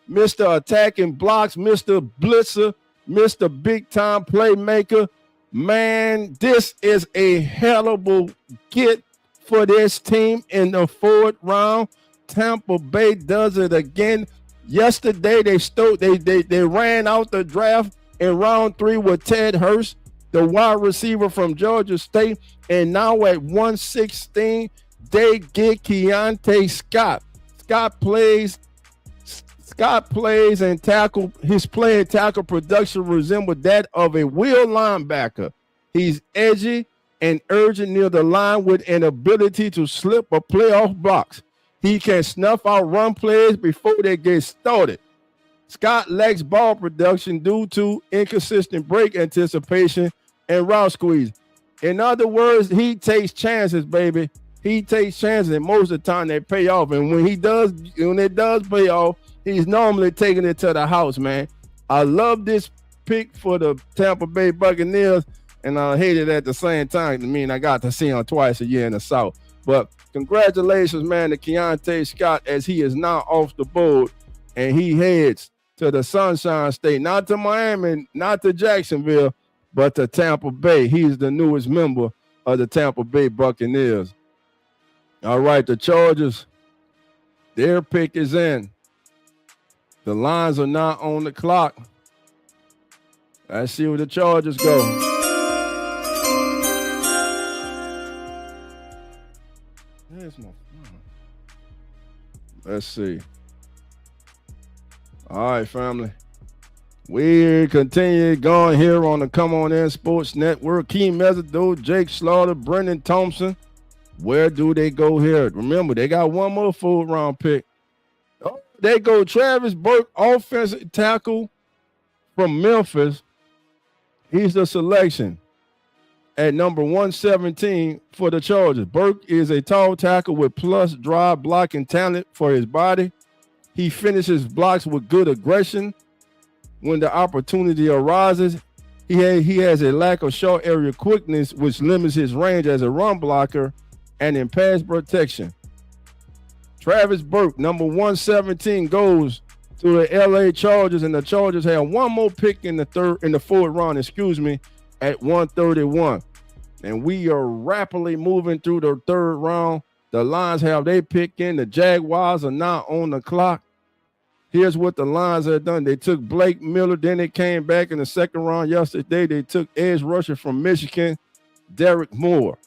Mr. Attacking Blocks, Mr. Blitzer, Mr. Big Time Playmaker. Man, this is a hell of a get for this team in the 4th round. Tampa Bay does it again. Yesterday, they ran out the draft in round 3 with Ted Hurst, the wide receiver from Georgia State. And now at 116, they get Keionte Scott. Scott plays and tackle. His play and tackle production resembles that of a wheel linebacker. He's edgy and urgent near the line with an ability to slip or play off blocks. He can snuff out run plays before they get started. Scott lacks ball production due to inconsistent break anticipation and route squeeze. In other words, he takes chances, baby. He takes chances, and most of the time they pay off. And when it does pay off, he's normally taking it to the house, man. I love this pick for the Tampa Bay Buccaneers, and I hate it at the same time. I mean, I got to see him twice a year in the South. But congratulations, man, to Keionte Scott, as he is now off the board, and he heads to the Sunshine State, not to Miami, not to Jacksonville, but to Tampa Bay. He's the newest member of the Tampa Bay Buccaneers. All right, the Chargers, their pick is in. The Lions are not on the clock. Let's see where the Chargers go. Let's see. All right, family. We continue going here on the Come On In Sports Network. Keem Mezido, Jake Slaughter, Brendan Thompson. Where do they go here? Remember, they got one more 4th round pick. Oh, they go Travis Burke, offensive tackle from Memphis. He's the selection at number 117 for the Chargers. Burke is a tall tackle with plus drive blocking talent for his body. He finishes blocks with good aggression when the opportunity arises. He has a lack of short area quickness, which limits his range as a run blocker and in pass protection. Travis Burke, number 117, goes to the LA Chargers, and the Chargers have one more pick in the 4th round, at 131. And we are rapidly moving through the 3rd round. The Lions have their pick in. The Jaguars are now on the clock. Here's what the Lions have done. They took Blake Miller. Then they came back in the 2nd round yesterday. They took edge rusher from Michigan, Derek Moore.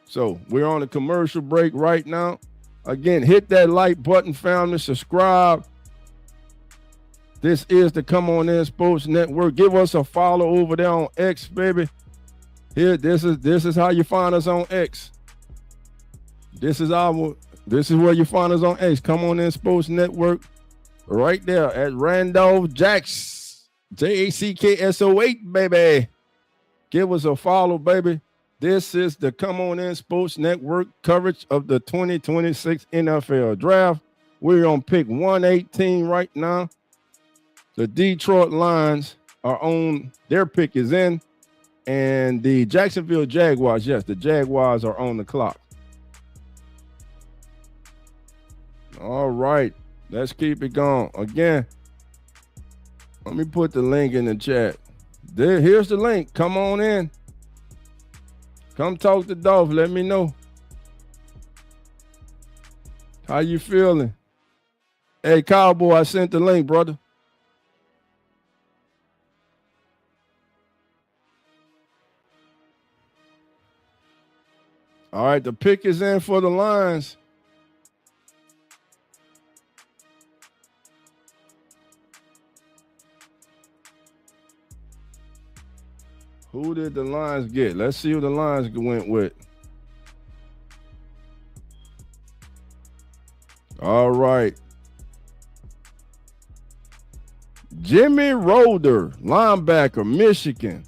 So we're on a commercial break right now. Again, hit that like button, family. Subscribe. This is the Come On In Sports Network. Give us a follow over there on X, baby. Here, this is how you find us on X. This is where you find us on X. Come on in Sports Network, right there at Randolph Jacks, JACKSO8, baby. Give us a follow, baby. This is the Come On In Sports Network coverage of the 2026 NFL Draft. We're on pick 118 right now. The Detroit Lions are on, their pick is in, and the Jacksonville Jaguars, yes, the Jaguars are on the clock. All right, let's keep it going. Again, let me put the link in the chat. Here's the link. Come on in. Come talk to Dolph. Let me know. How you feeling? Hey, Cowboy, I sent the link, brother. All right, the pick is in for the Lions. Who did the Lions get? Let's see who the Lions went with. All right. Jimmy Roder, linebacker, Michigan.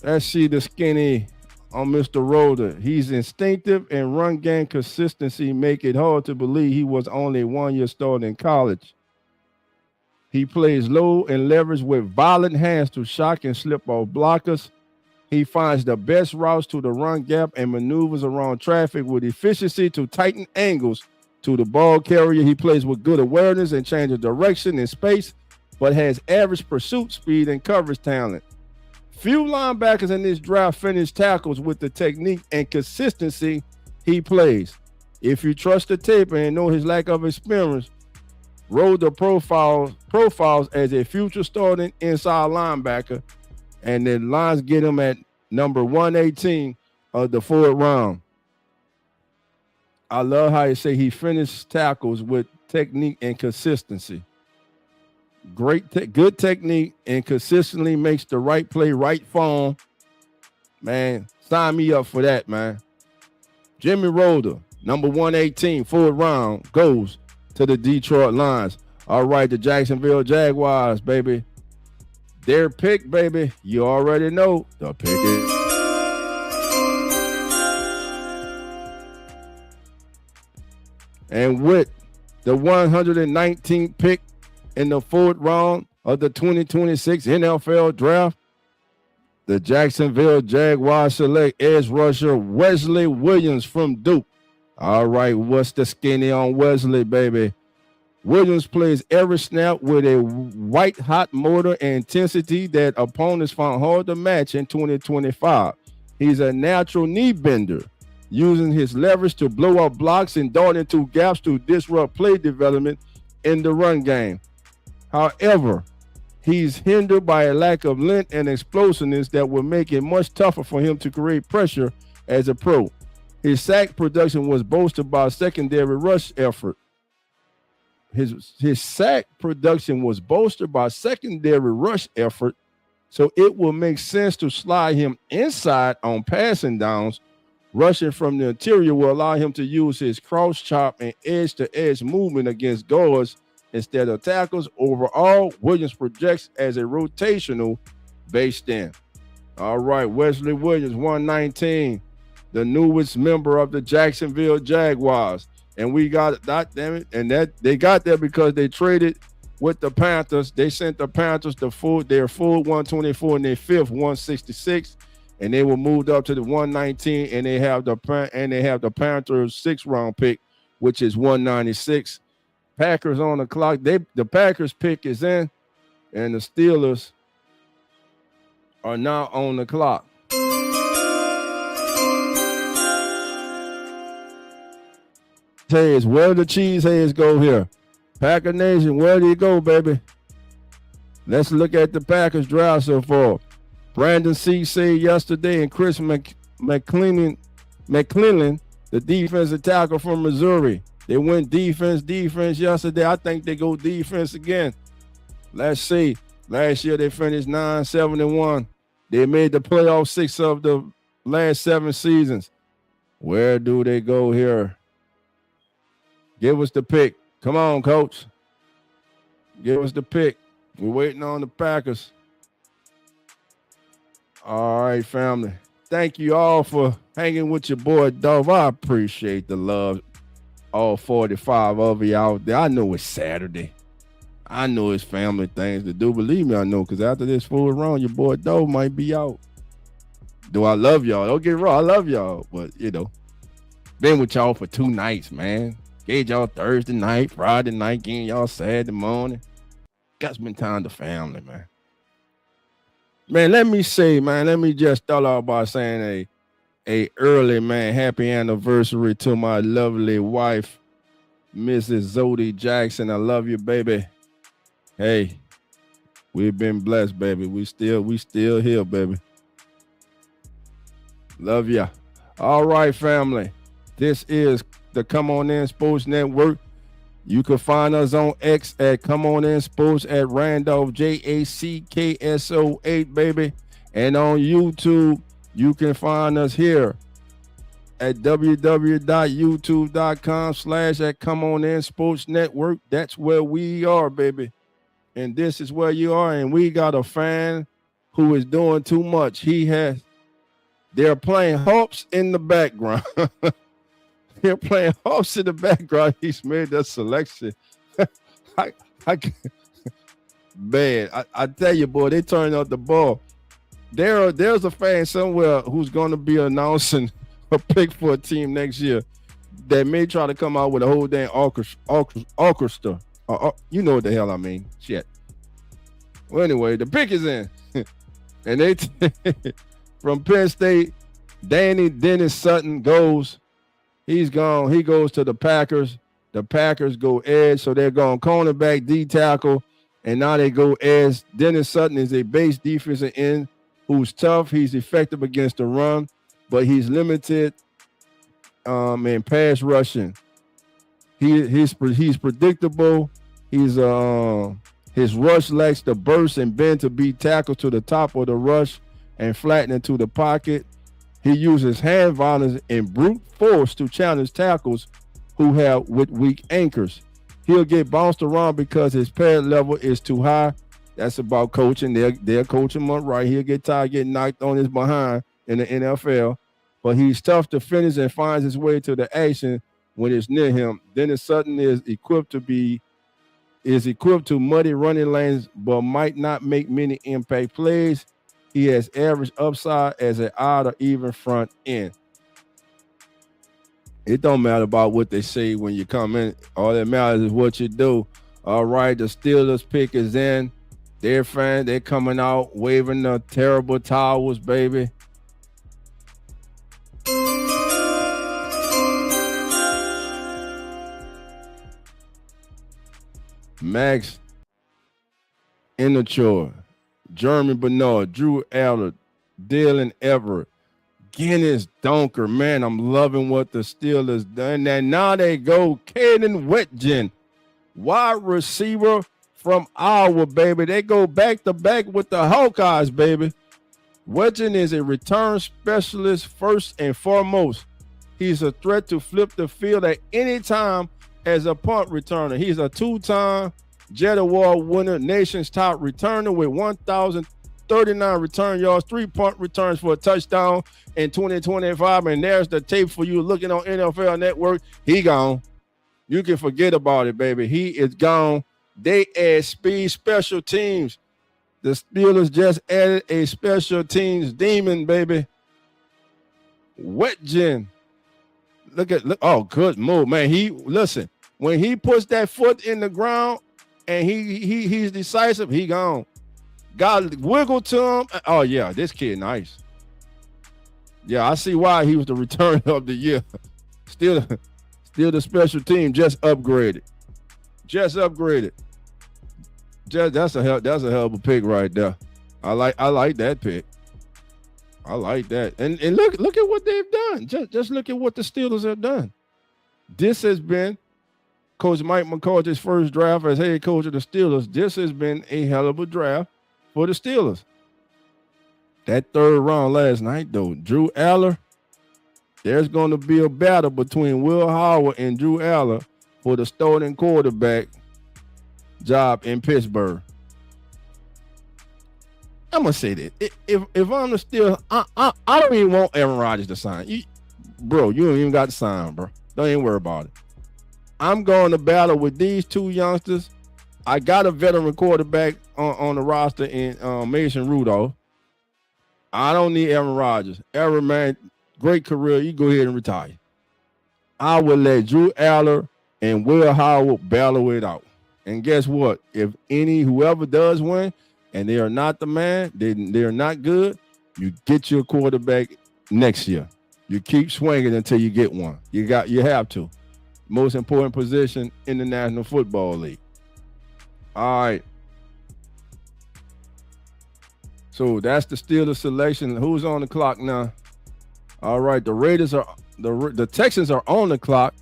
Let's see the skinny on Mr. Roder. He's instinctive and run game consistency make it hard to believe he was only 1 year starting in college. He plays low and leverage with violent hands to shock and slip off blockers. He finds the best routes to the run gap and maneuvers around traffic with efficiency to tighten angles to the ball carrier. He plays with good awareness and change of direction in space, but has average pursuit speed and coverage talent. Few linebackers in this draft finish tackles with the technique and consistency he plays. If you trust the tape and know his lack of experience, Roder profiles as a future starting inside linebacker, and the Lions get him at number 118 of the fourth round. I love how you say he finished tackles with technique and consistency. Good technique and consistently makes the right play, right form. Man, sign me up for that, man. Jimmy Roder, number 118, fourth round, goes to the Detroit Lions. All right, the Jacksonville Jaguars, baby. Their pick, baby. You already know the pick is. And with the 119th pick in the fourth round of the 2026 NFL Draft, the Jacksonville Jaguars select edge rusher Wesley Williams from Duke. All right, what's the skinny on Wesley, baby? Williams plays every snap with a white-hot motor and intensity that opponents found hard to match in 2025. He's a natural knee bender, using his leverage to blow up blocks and dart into gaps to disrupt play development in the run game. However, he's hindered by a lack of length and explosiveness that will make it much tougher for him to create pressure as a pro. His sack production was bolstered by a secondary rush effort. His sack production was bolstered by secondary rush effort, so it will make sense to slide him inside on passing downs. Rushing from the interior will allow him to use his cross chop and edge-to-edge movement against guards instead of tackles. Overall, Williams projects as a rotational based in. All right, Wesley Williams, 119. The newest member of the Jacksonville Jaguars. And we got that, damn it. And that they got there because they traded with the Panthers. They sent the Panthers their full 124 and their fifth 166. And they were moved up to the 119, and they have the Panthers 6th round pick, which is 196. Packers on the clock. The Packers pick is in, and the Steelers are now on the clock. Heads, where the cheese heads go here? Packer Nation, where do you go, baby? Let's look at the Packers draft so far. Brandon C. said yesterday, and Chris McClellan, the defensive tackle from Missouri. They went defense yesterday. I think they go defense again. Let's see. Last year they finished 9-7-1. They made the playoffs 6 of the last 7 seasons. Where do they go here? Give us the pick. Come on, coach. Give us the pick. We're waiting on the Packers. All right, family. Thank you all for hanging with your boy, Dove. I appreciate the love. All 45 of you out there. I know it's Saturday. I know it's family things to do. Believe me, I know, because after this fool around, your boy Dove might be out. Do I love y'all? Don't get me wrong. I love y'all. But, been with y'all for 2 nights, man. Gave y'all Thursday night, Friday night, getting y'all Saturday morning. Got to spend time with the family, man. Man, let me just start off by saying a early, man, happy anniversary to my lovely wife, Mrs. Zodi Jackson. I love you, baby. Hey, we've been blessed, baby. We still here, baby. Love ya. All right, family. This is the Come On In Sports Network. You can find us on X at Come On In Sports at Randolph JACKSO8, baby. And on YouTube, you can find us here at www.youtube.com/at Come On In Sports Network. That's where we are, baby. And this is where you are. And we got a fan who is doing too much. They're playing harps in the background. They're playing harps in the background. He's made that selection. Man, I tell you, boy, they turned out the ball. There's a fan somewhere who's going to be announcing a pick for a team next year that may try to come out with a whole damn orchestra. You know what the hell I mean. Shit. Well, anyway, the pick is in. And they from Penn State, Dennis Sutton goes. He's gone. He goes to the Packers. The Packers go edge, so they're going cornerback, D tackle, and now they go edge. Dennis Sutton is a base defensive end who's tough. He's effective against the run, but he's limited in pass rushing. He's predictable. His rush lacks the burst and bend to be tackled to the top of the rush and flatten into the pocket. He uses hand violence and brute force to challenge tackles who have with weak anchors. He'll get bounced around because his pad level is too high. That's about coaching. They'll coach him up right. He'll get tired getting knocked on his behind in the NFL. But he's tough to finish and finds his way to the action when it's near him. Dennis Sutton is equipped to muddy running lanes, but might not make many impact plays. He has average upside as an odd or even front end. It don't matter about what they say when you come in. All that matters is what you do. All right, the Steelers pick is in. They're coming out waving the terrible towels, baby. Max Inature, Jeremy Bernard, Drew Aller, Dylan Everett, Guinness Donker. Man, I'm loving what the Steelers done. And now they go Caden Whitgen, wide receiver from Iowa, baby. They go back to back with the Hawkeyes, baby. Whitgen is a return specialist first and foremost. He's a threat to flip the field at any time as a punt returner. He's a 2-time Jet Award winner, nation's top returner with 1,039 return yards, 3 punt returns for a touchdown in 2025. And there's the tape for you looking on NFL Network. He gone. You can forget about it, baby. He is gone. They add speed, special teams. The Steelers just added a special teams demon, baby. Whitgen. Look, oh, good move, man. When he puts that foot in the ground and he's decisive, he gone. God wiggle to him. Oh, yeah, this kid nice. Yeah, I see why he was the return of the year. Still the special team just upgraded. That's a hell of a pick right there. I like that pick. I like that. And look at what they've done. Just look at what the Steelers have done. This has been Coach Mike McCoy's first draft as head coach of the Steelers. This has been a hell of a draft for the Steelers. That third round last night, though, Drew Aller, there's going to be a battle between Will Howard and Drew Aller for the starting quarterback job in Pittsburgh. I'm going to say that. If I'm the still, I don't even want Aaron Rodgers to sign. Bro, you don't even got to sign, bro. Don't even worry about it. I'm going to battle with these two youngsters. I got a veteran quarterback on the roster in Mason Rudolph. I don't need Aaron Rodgers. Aaron, man, great career. You go ahead and retire. I will let Drew Aller and Will Howard battle it out. And guess what? If whoever does win, and they are not the man, they are not good, you get your quarterback next year. You keep swinging until you get one. You have to. Most important position in the National Football League. All right. So that's the Steelers selection. Who's on the clock now? All right, the Texans are on the clock,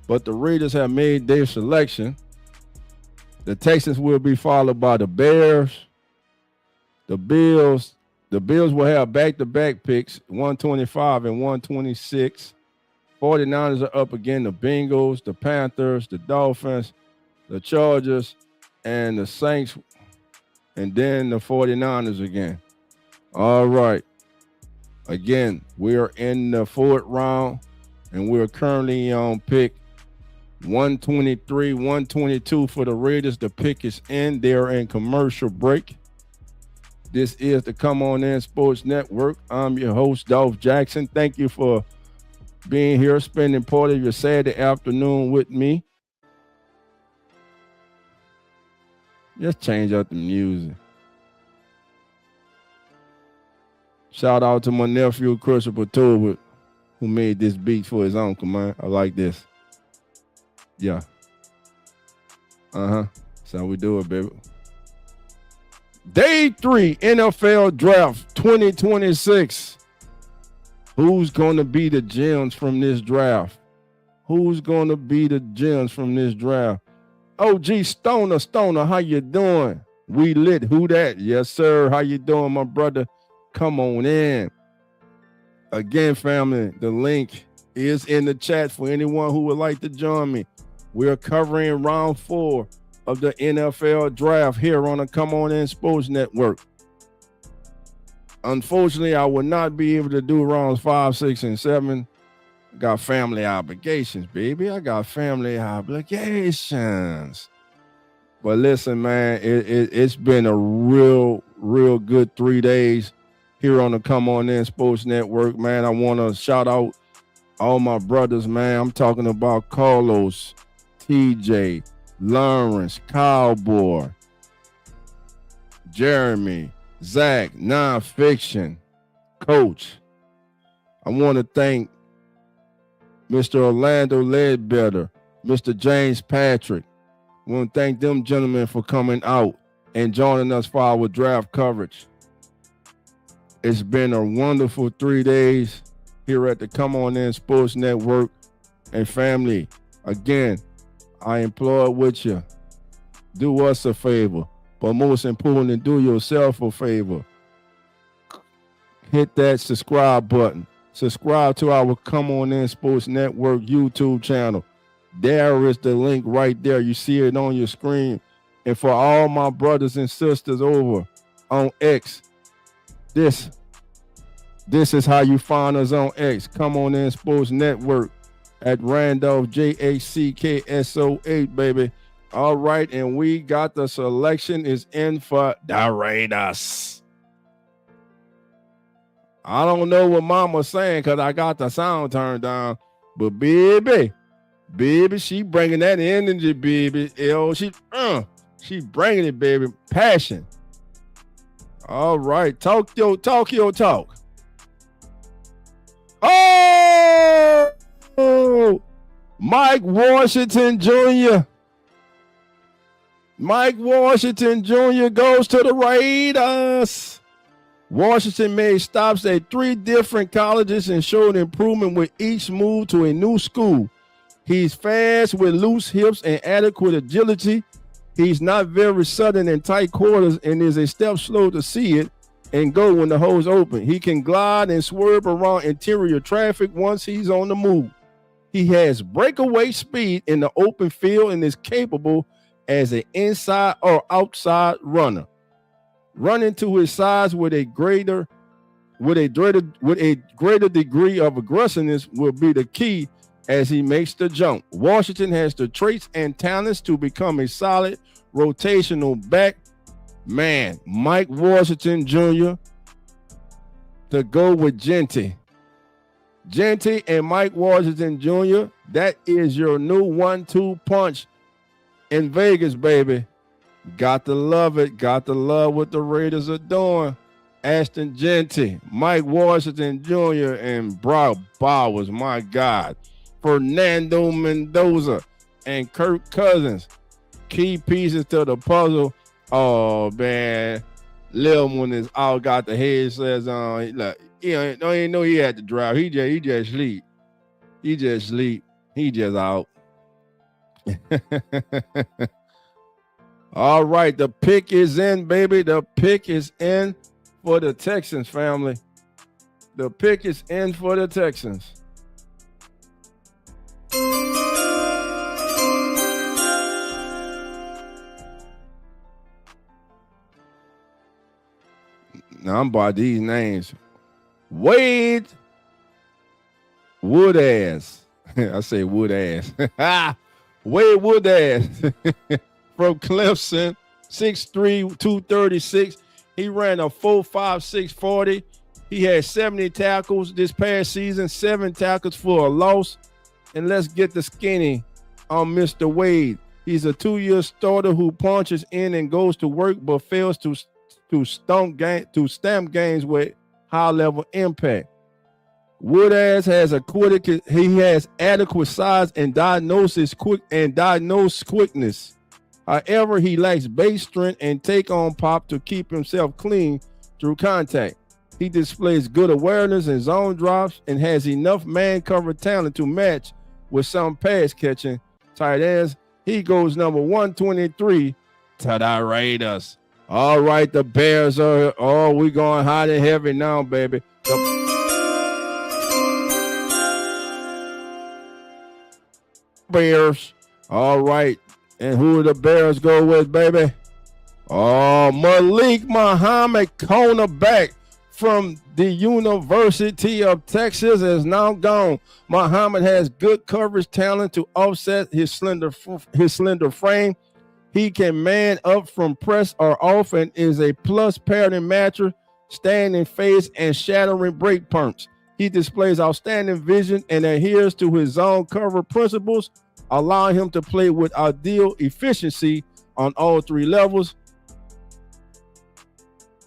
but the Raiders have made their selection. The Texans will be followed by the Bears. The Bills will have back-to-back picks, 125 and 126. 49ers are up again. The Bengals, the Panthers, the Dolphins, the Chargers, and the Saints, and then the 49ers again. All right. Again, we are in the fourth round, and we're currently on pick 123, 122 for the Raiders. The pick is in. They're in commercial break. This is the Come On In Sports Network. I'm your host, Dolph Jackson. Thank you for being here, spending part of your Saturday afternoon with me. Just change up the music. Shout out to my nephew, Christopher Tolbert, who made this beat for his uncle, man. I like this. Yeah. That's how we do it, baby. Day 3 NFL Draft 2026. Who's going to be the gems from this draft? Who's going to be the gems from this draft? OG Stoner, how you doing? We lit. Who that? Yes, sir. How you doing, my brother? Come on in. Again, family, the link is in the chat for anyone who would like to join me. We're covering round 4 of the NFL draft here on the Come On In Sports Network. Unfortunately, I will not be able to do rounds 5, 6, and 7. I got family obligations, baby. I got family obligations. But listen, man, it's been a real good 3 days here on the Come On In Sports Network, man. I want to shout out all my brothers, man. I'm talking about Carlos, TJ, Lawrence, Cowboy, Jeremy, Zach, Nonfiction, Coach. I want to thank Mr. Orlando Ledbetter, Mr. James Patrick. I want to thank them gentlemen for coming out and joining us for our draft coverage. It's been a wonderful 3 days here at the Come On In Sports Network. And family, again, I implore with you, do us a favor, but most importantly, do yourself a favor. Hit that subscribe button. Subscribe to our Come On In Sports Network YouTube channel. There is the link right there. You see it on your screen. And for all my brothers and sisters over on X, this is how you find us on X. Come On In Sports Network at Randolph JACKSO8, baby. All right, and we got the selection is in for the Raiders. I don't know what Mama's saying because I got the sound turned down, but baby, she bringing that energy, baby. She bringing it, baby. Passion. All right, talk your talk. Oh, Mike Washington Jr. Mike Washington Jr. goes to the Raiders. Washington made stops at 3 different colleges and showed improvement with each move to a new school. He's fast with loose hips and adequate agility. He's not very sudden in tight quarters and is a step slow to see it. and go when the hole's open. He can glide and swerve around interior traffic once he's on the move. He has breakaway speed in the open field and is capable as an inside or outside runner. Running to his size with a greater degree of aggressiveness will be the key as he makes the jump. Washington has the traits and talents to become a solid rotational back. Man, Mike Washington Jr. to go with Jeanty. Jeanty and Mike Washington Jr., that is your new 1-2 punch in Vegas, baby. Got to love it. Got to love what the Raiders are doing. Ashton Jeanty, Mike Washington Jr., and Brock Bowers, my God. Fernando Mendoza and Kirk Cousins. Key pieces to the puzzle. Oh, man. Lil one is out, got the headsets on. Like, don't even know he had to drive. He just sleep. He just sleep. He just out. All right, the pick is in, baby. The pick is in for the Texans, family. The pick is in for the Texans. Now I'm by these names. Wade Woodass. I say Woodass. Wade Woodass from Clemson, 6'3", 236. He ran a 4.56 40. He had 70 tackles this past season, 7 tackles for a loss. And let's get the skinny on Mr. Wade. He's a 2-year starter who punches in and goes to work, but fails to stamp games with high-level impact. Woodass has he has adequate size and diagnosed quickness. However, he lacks base strength and take-on pop to keep himself clean through contact. He displays good awareness and zone drops and has enough man-cover talent to match with some pass-catching tight ends. He goes number 123 to the Raiders. All right, the Bears are, we going hot and heavy now, baby. The Bears. All right. And who do the Bears go with, baby? Oh, Malik Muhammad, cornerback from the University of Texas, is now gone. Muhammad has good coverage talent to offset his slender frame. He can man up from press or off and is a plus pattern matcher, standing face and shattering break pumps. He displays outstanding vision and adheres to his zone cover principles, allowing him to play with ideal efficiency on all 3 levels.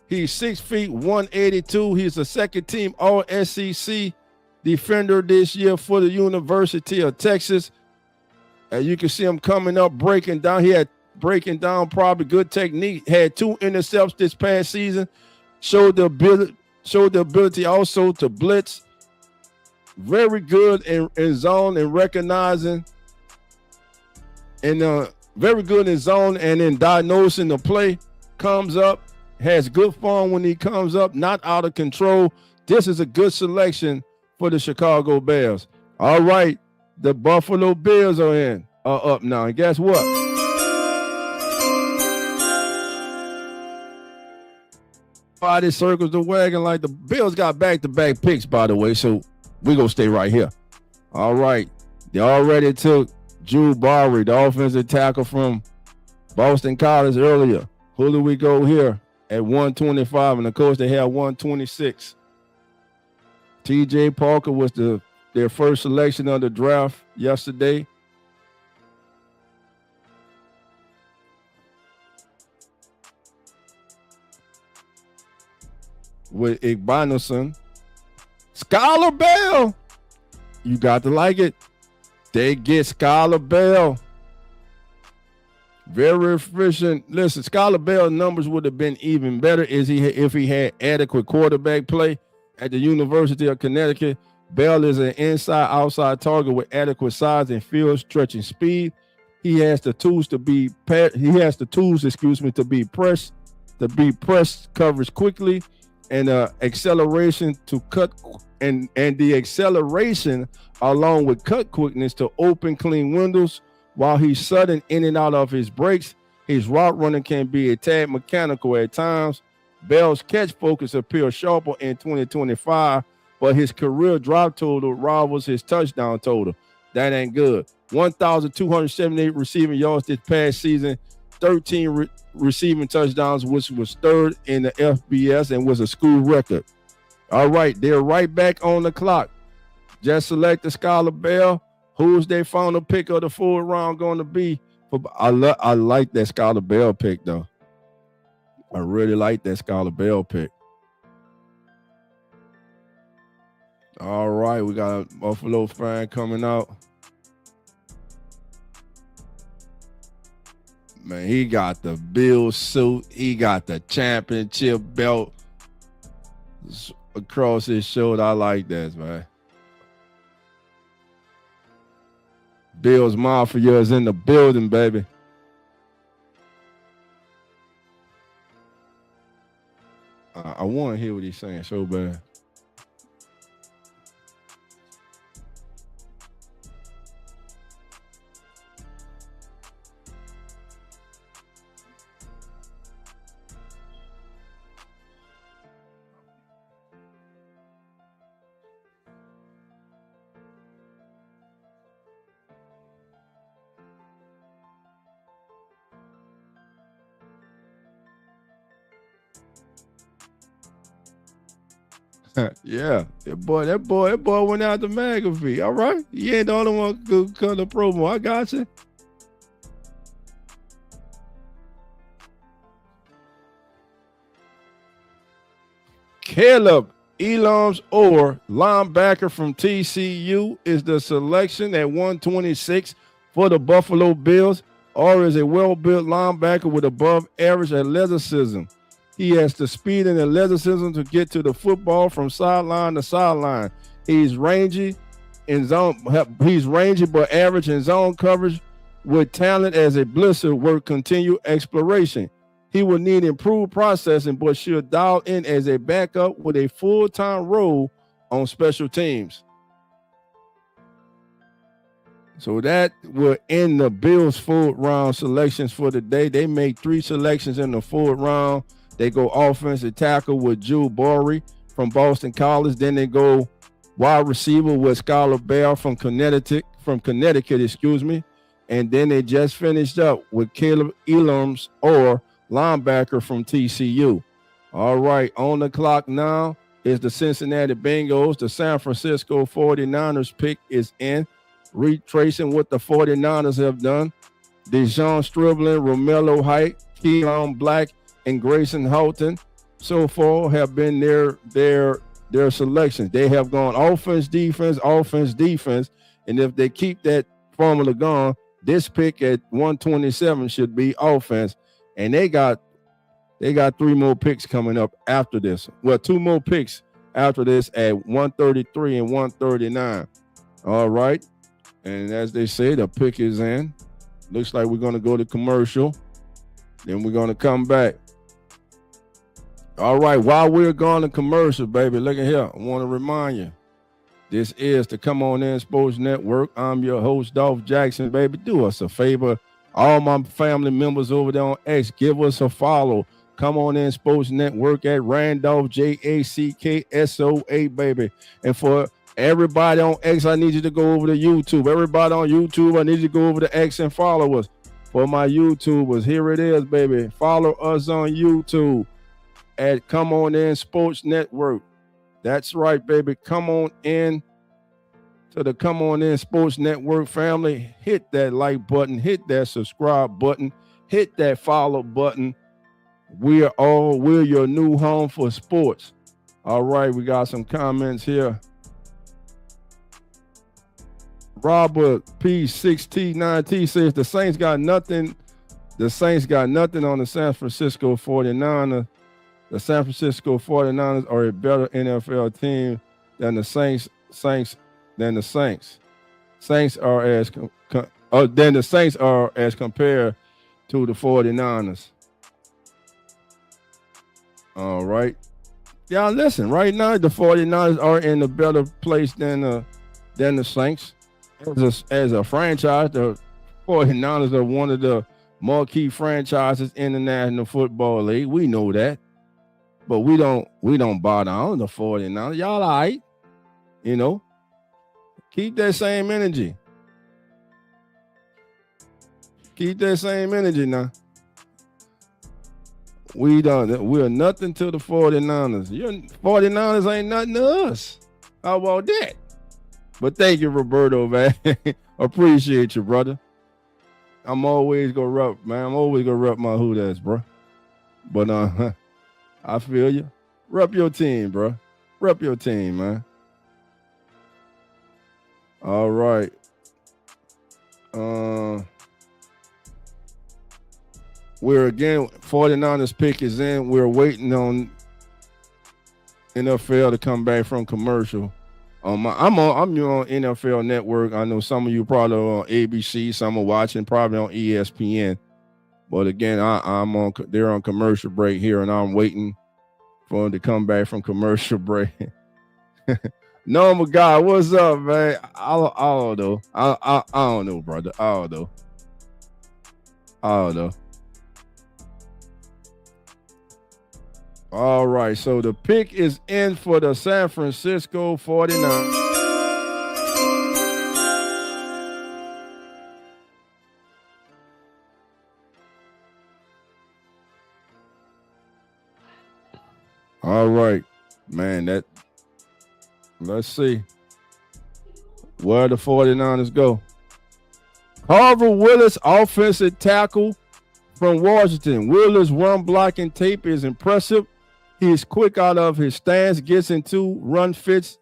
He's 6 feet 182. He's a second-team All-SEC defender this year for the University of Texas. And you can see him coming up, breaking down. He had breaking down, probably good technique. Had 2 intercepts this past season. Showed the ability also to blitz. Very good in zone and recognizing, and very good in zone and in diagnosing the play. Comes up, has good form when he comes up, not out of control. This is a good selection for the Chicago Bears. All right, the Buffalo Bills are up now. And guess what? Body circles the wagon like the Bills got back-to-back picks, by the way, so we're going to stay right here. All right, they already took Drew Barry, the offensive tackle from Boston College earlier. Who do we go here at 125? And, of course, they had 126. T.J. Parker was their first selection of the draft yesterday. With Igbanison. Skylar Bell. You got to like it. They get Skylar Bell. Very efficient. Listen, Skylar Bell's numbers would have been even better if he had adequate quarterback play at the University of Connecticut. Bell is an inside-outside target with adequate size and field stretching speed. He has the tools to be press coverage quickly. and acceleration to cut and the acceleration along with cut quickness to open clean windows while he's sudden in and out of his breaks. His route running can be a tad mechanical at times. Bell's catch focus appears sharper in 2025, but his career drop total rivals his touchdown total. That ain't good. 1,278 receiving yards this past season, 13 receiving touchdowns, which was third in the FBS and was a school record. All right, they're right back on the clock. Just select the Skylar Bell. Who's their final pick of the 4th round going to be? I like that Skylar Bell pick, though. I really like that Skylar Bell pick. All right, we got a Buffalo fan coming out. Man, he got the Bills suit. He got the championship belt across his shoulder. I like that, man. Bills Mafia is in the building, baby. I want to hear what he's saying so bad. Yeah, that boy went out to McAfee. All right, you ain't the only one who cut the promo. I got you. Caleb Elams or linebacker from TCU is the selection at 126 for the Buffalo Bills. Or is a well-built linebacker with above-average athleticism. He has the speed and athleticism to get to the football from sideline to sideline. He's rangy in zone. He's rangy but average in zone coverage with talent as a blitzer work continue exploration. He will need improved processing but should dial in as a backup with a full-time role on special teams. So that will end the Bills' 4th round selections for the day. They made 3 selections in the 4th round. They go offensive tackle with Drew Borey from Boston College. Then they go wide receiver with Skylar Bell from Connecticut, And then they just finished up with Caleb Elams or linebacker from TCU. All right, on the clock now is the Cincinnati Bengals. The San Francisco 49ers pick is in. Retracing what the 49ers have done. Dejon Striblin, Romello Height, Keon Black, and Grayson Houghton so far have been their selections. They have gone offense, defense, and if they keep that formula going, this pick at 127 should be offense. And they got 3 more picks coming up after this. Well, 2 more picks after this at 133 and 139. All right. And as they say, the pick is in. Looks like we're going to go to commercial. Then we're going to come back. All right, while we're going to commercial, baby, look at here. I want to remind you, this is the Come On In Sports Network. I'm your host, Dolph Jackson, baby. Do us a favor. All my family members over there on X, give us a follow. Come On In Sports Network at Randolph, JACKSOA, baby. And for everybody on X, I need you to go over to YouTube. Everybody on YouTube, I need you to go over to X and follow us. For my YouTubers, here it is, baby. Follow us on YouTube at Come On In Sports Network. That's right, baby. Come on in to the Come On In Sports Network family. Hit that like button. Hit that subscribe button. Hit that follow button. We're your new home for sports. All right, we got some comments here. Robert P6T9T says the Saints got nothing. The Saints got nothing on the San Francisco 49ers. The San Francisco 49ers are a better NFL team than the Saints. Saints are as compared to the 49ers. All right. Y'all listen, right now the 49ers are in a better place than the Saints. As a franchise, the 49ers are one of the marquee franchises in the National Football League. We know that. But we don't bow down the 49ers. Y'all all right. You know. Keep that same energy. Keep that same energy now. We're nothing to the 49ers. Your 49ers ain't nothing to us. How about that? But thank you, Roberto, man. Appreciate you, brother. I'm always gonna rep, man. I'm always gonna rep my who that's, bro. But I feel you. Rep your team, bro. Rep your team, man. All right. We're again, 49ers pick is in. We're waiting on NFL to come back from commercial. I'm on NFL Network. I know some of you probably are on ABC, some are watching probably on ESPN. But again, they're on commercial break here, and I'm waiting for them to come back from commercial break. No, my God, what's up, man? I don't know. I don't know, brother. I don't know. All right, so the pick is in for the San Francisco 49ers. All right, man, let's see where the 49ers go. Carver Willis, offensive tackle from Washington. Willis' run blocking tape is impressive. He is quick out of his stance, gets into run fits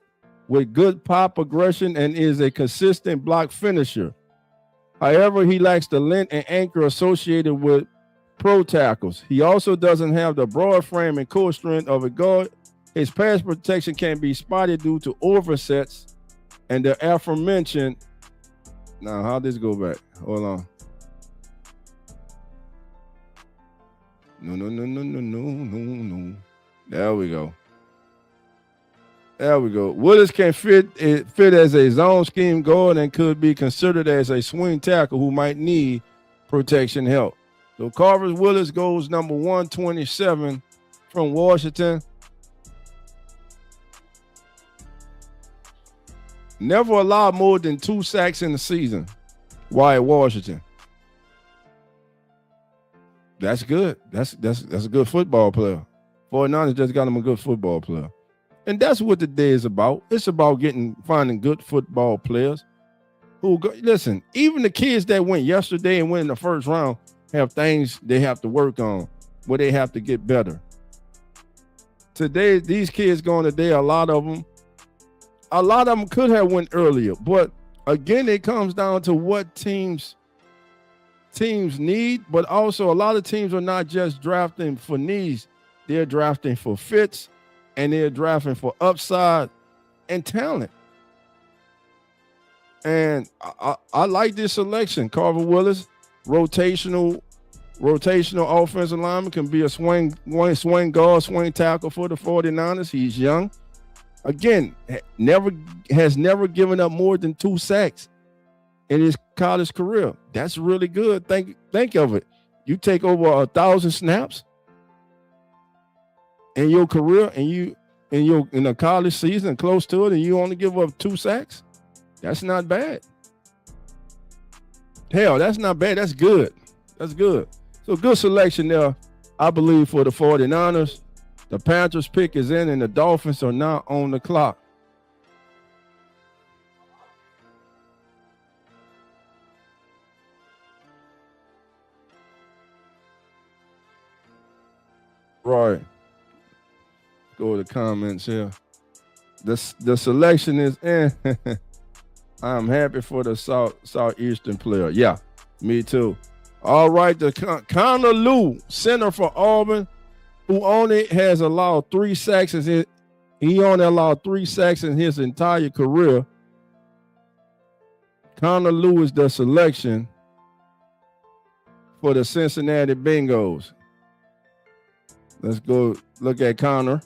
with good pop progression, and is a consistent block finisher. However, he lacks the length and anchor associated with pro tackles. He also doesn't have the broad frame and core strength of a guard. His pass protection can be spotted due to oversets and the aforementioned. Now, how'd this go back? Hold on. No. There we go. Willis can fit as a zone scheme guard and could be considered as a swing tackle who might need protection help. So Carver Willis goes number 127 from Washington. Never allowed more than 2 sacks in the season while at Washington. That's good. That's a good football player. 49ers just got him a good football player. And that's what the day is about. It's about finding good football players who go. Listen, even the kids that went yesterday and went in the first round have things they have to work on, where they have to get better. Today, these kids going today, a lot of them could have went earlier. But again, it comes down to what teams need, but also a lot of teams are not just drafting for needs. They're drafting for fits, and they're drafting for upside and talent. And I like this selection. Carver Willis, rotational offensive lineman, can be a swing guard, swing tackle for the 49ers. He's young. Again, has never given up more than 2 sacks in his college career. That's really good. Think of it. You take over 1,000 snaps in your career, and in a college season close to it, and you only give up 2 sacks. That's not bad. Hell, that's not bad. That's good. So good selection there, I believe, for the 49ers. The Panthers pick is in, and the Dolphins are now on the clock. Right. Go to the comments here. The selection is in. I'm happy for the Southeastern player. Yeah, me too. All right, the Connor Lew, center for Auburn, who only has allowed 3 sacks he only allowed 3 sacks in his entire career. Connor Lew is the selection for the Cincinnati Bengals. Let's go look at Connor.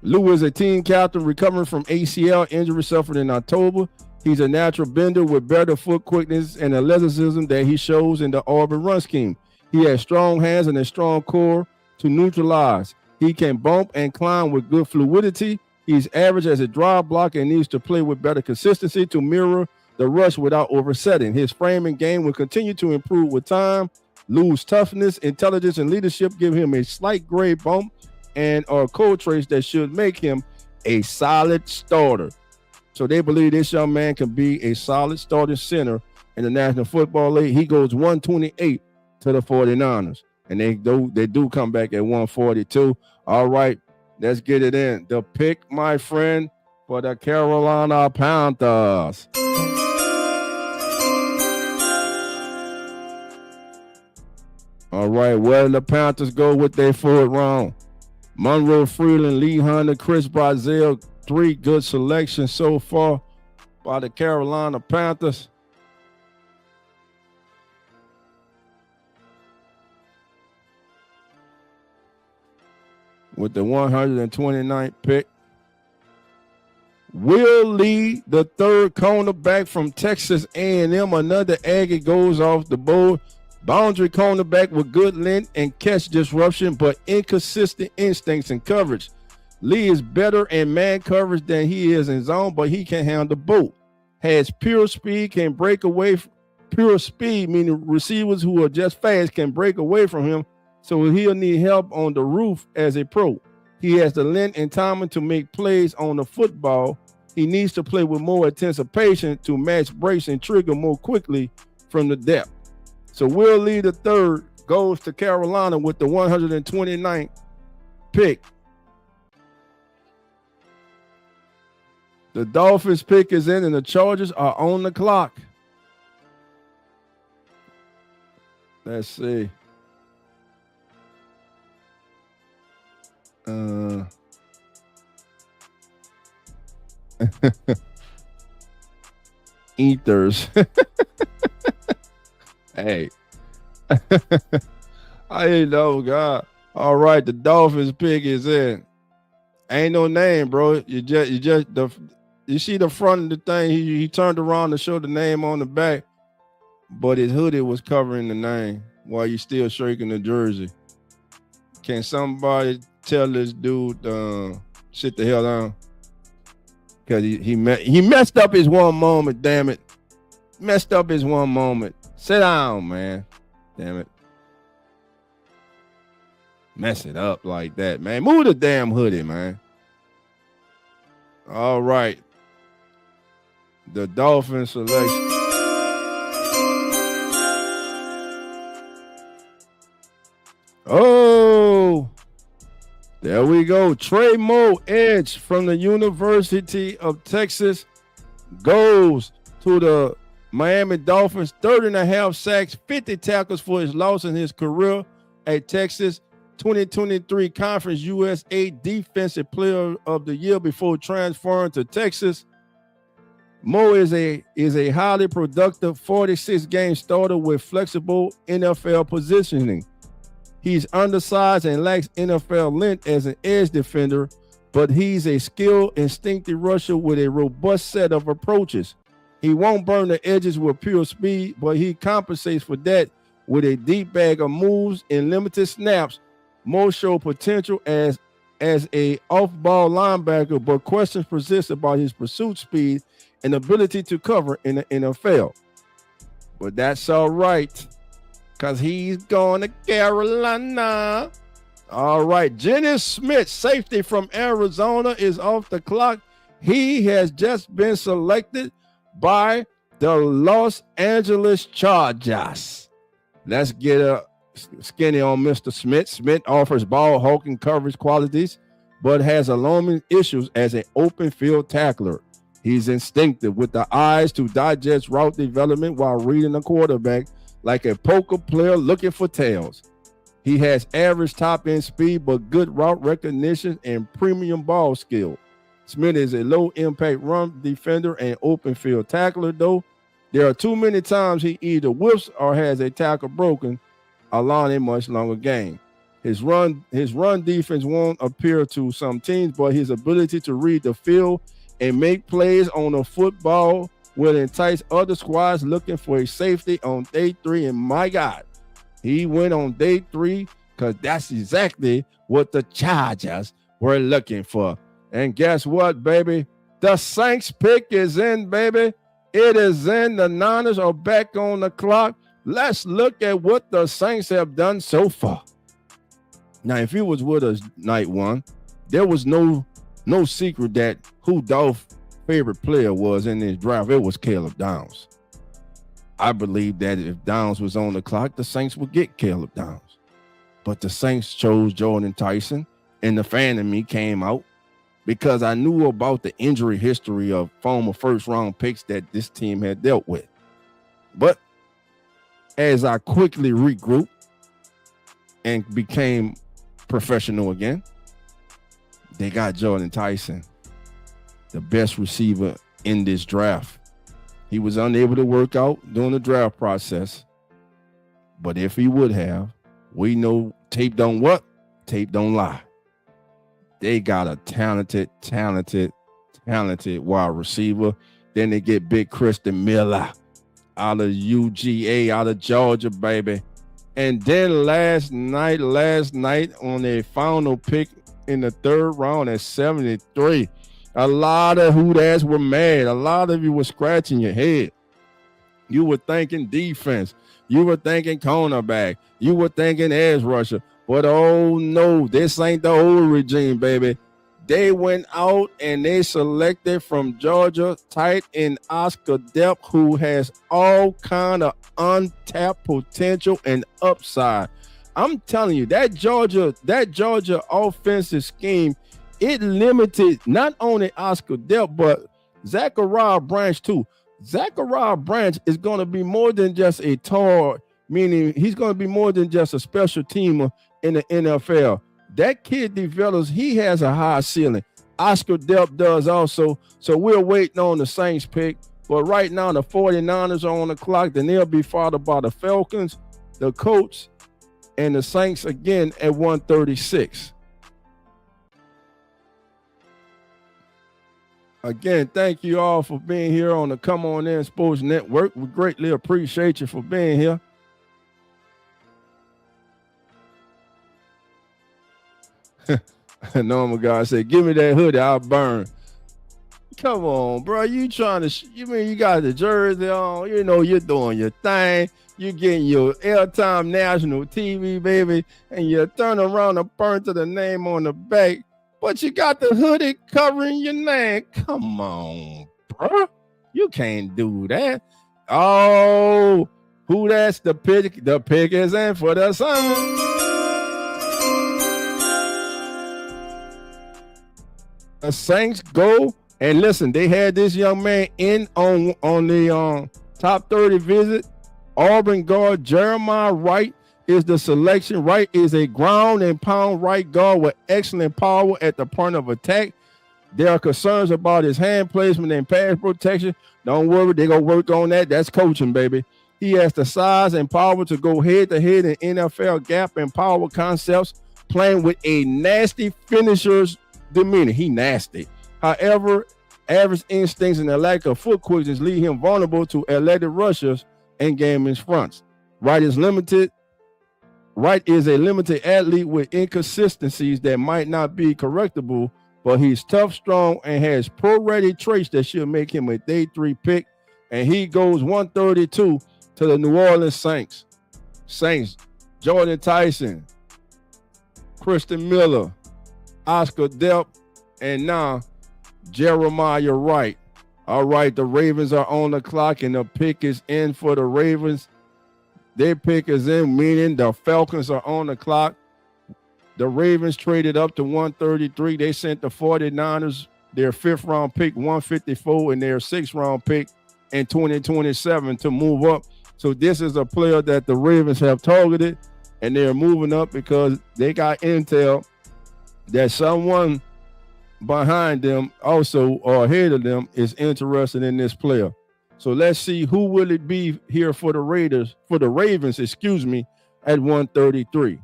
Lou is a team captain recovering from ACL injury suffered in October. He's a natural bender with better foot quickness and athleticism that he shows in the Auburn run scheme. He has strong hands and a strong core to neutralize. He can bump and climb with good fluidity. He's average as a drive blocker and needs to play with better consistency to mirror the rush without oversetting. His frame and game will continue to improve with time. Lou's toughness, intelligence, and leadership give him a slight grade bump and are core traits that should make him a solid starter. So they believe this young man can be a solid starting center in the National Football League. He goes 128 to the 49ers, and they do come back at 142. All right, let's get it in. The pick, my friend, for the Carolina Panthers. All right, where did the Panthers go with their fourth round? Monroe Freeland, Lee Hunter, Chris Brazil, 3 good selections so far by the Carolina Panthers. With the 129th pick, Will Lee, the third cornerback from Texas A&M, another Aggie, goes off the board. Boundary cornerback with good length and catch disruption, but inconsistent instincts and coverage. Lee is better in man coverage than he is in zone, but he can handle both. Has pure speed, can break away. Pure speed, meaning receivers who are just fast can break away from him, so he'll need help on the roof as a pro. He has the length and timing to make plays on the football. He needs to play with more anticipation to match brace and trigger more quickly from the depth. So Will Lee the third goes to Carolina with the 129th pick. The Dolphins pick is in, and the Chargers are on the clock. Let's see. Ethers. Hey. I didn't know, God. All right, the Dolphins pick is in. Ain't no name, bro. You see the front of the thing. He turned around to show the name on the back, but his hoodie was covering the name while you still shaking the jersey. Can somebody tell this dude sit the hell down? Because he messed up his one moment, damn it. Messed up his one moment. Sit down, man. Damn it. Mess it up like that, man. Move the damn hoodie, man. All right. The Dolphins selection. Oh, there we go. Trey Moe, edge from the University of Texas, goes to the Miami Dolphins. 30.5 sacks, 50 tackles for his loss in his career at Texas. 2023 Conference USA Defensive Player of the Year before transferring to Texas. Moe is a highly productive 46-game starter with flexible NFL positioning. He's undersized and lacks NFL length as an edge defender, but he's a skilled, instinctive rusher with a robust set of approaches. He won't burn the edges with pure speed, but he compensates for that with a deep bag of moves in limited snaps. Moe show potential as a off-ball linebacker, but questions persist about his pursuit speed and ability to cover in the NFL. But that's all right, because he's going to Carolina. All right, Jenny Smith, safety from Arizona, is off the clock. He has just been selected by the Los Angeles Chargers. Let's get a skinny on Mr. Smith. Smith offers ball hawking coverage qualities, but has alarming issues as an open field tackler. He's instinctive with the eyes to digest route development while reading the quarterback like a poker player looking for tails. He has average top end speed, but good route recognition and premium ball skill. Smith is a low impact run defender and open field tackler, though. There are too many times he either whiffs or has a tackle broken, allowing a much longer game. His run defense won't appear to some teams, but his ability to read the field and make plays on the football will entice other squads looking for a safety on day 3. And my God, he went on day 3 because that's exactly what the Chargers were looking for. And guess what, baby? The Saints pick is in, baby. It is in. The Niners are back on the clock. Let's look at what the Saints have done so far. Now, if you was with us night 1, there was no secret that who Dolph's favorite player was in this draft. It was Caleb Downs. I believe that if Downs was on the clock, the Saints would get Caleb Downs. But the Saints chose Jordan Tyson, and the fan in me came out because I knew about the injury history of former first-round picks that this team had dealt with. But as I quickly regrouped and became professional again, they got Jordan Tyson, the best receiver in this draft. He was unable to work out during the draft process, but if he would have, we know tape don't what? Tape don't lie. They got a talented wide receiver. Then they get big Christian Miller out of UGA, out of Georgia, baby. And then last night on their final pick in the 3rd round at 73, a lot of who-das were mad. A lot of you were scratching your head. You were thinking defense. You were thinking cornerback. You were thinking edge rusher. But oh no, this ain't the old regime, baby. They went out and they selected from Georgia tight end Oscar Delp, who has all kind of untapped potential and upside. I'm telling you, that Georgia offensive scheme, it limited not only Oscar Delp, but Zachariah Branch too. Zachariah Branch is going to be more than just a tar, meaning he's going to be more than just a special teamer in the NFL. That kid develops, he has a high ceiling. Oscar Delp does also. So we're waiting on the Saints pick. But right now, the 49ers are on the clock. Then they'll be followed by the Falcons, the Colts, and the Saints again at 136. Again, thank you all for being here on the Come On In Sports Network. We greatly appreciate you for being here. Normal guy said, give me that hoodie, I'll burn. Come on, bro. You trying to, you got the jersey on, you're doing your thing. You're getting your airtime national TV, baby, and you turn around and burn to the name on the back, but you got the hoodie covering your name. Come on, bro. You can't do that. Oh, who that's the pick? The pick is in for the summer. The Saints go and listen. They had this young man in on the top 30 visit. Auburn guard Jeremiah Wright is the selection. Wright is a ground and pound right guard with excellent power at the point of attack. There are concerns about his hand placement and pass protection. Don't worry, they're gonna work on that. That's coaching, baby. He has the size and power to go head to head in NFL gap and power concepts, playing with a nasty finisher's demeanor. He nasty. However, average instincts and the lack of foot quickness leave him vulnerable to athletic rushers and game in fronts. Wright is a limited athlete with inconsistencies that might not be correctable, but he's tough, strong, and has pro-ready traits that should make him a day 3 pick. And he goes 132 to the New Orleans Saints. Jordan Tyson, Christian Miller, Oscar Delp, and now Jeremiah Wright. All right, the Ravens are on the clock, and the pick is in for the Ravens. Their pick is in, meaning the Falcons are on the clock. The Ravens traded up to 133. They sent the 49ers their 5th round pick, 154, and their 6th round pick in 2027 to move up. So this is a player that the Ravens have targeted, and they're moving up because they got intel that someone behind them also or ahead of them is interested in this player. So let's see who will it be here for the Ravens, at 133.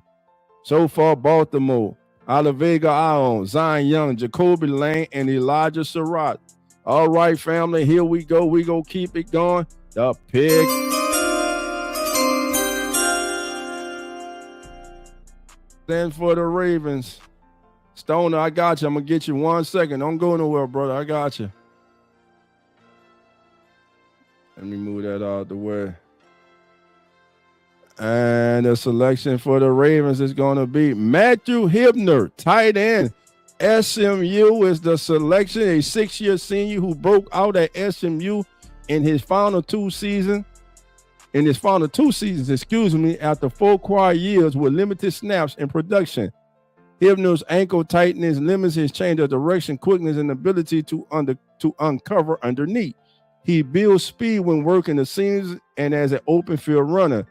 So far, Baltimore, Vega Ion, Zion Young, Jacoby Lane, and Elijah Surratt. All right, family, here we go. We go keep it going. The pick. Stand for the Ravens. Stoner, I got you. I'm going to get you 1 second. Don't go nowhere, brother. I got you. Let me move that out of the way. And the selection for the Ravens is going to be Matthew Hibner, tight end. SMU is the selection, a 6-year senior who broke out at SMU in his final two seasons, after 4 quiet years with limited snaps and production. Hibner's ankle tightness limits his change of direction, quickness, and ability to uncover underneath. He builds speed when working the seams and as an open field runner.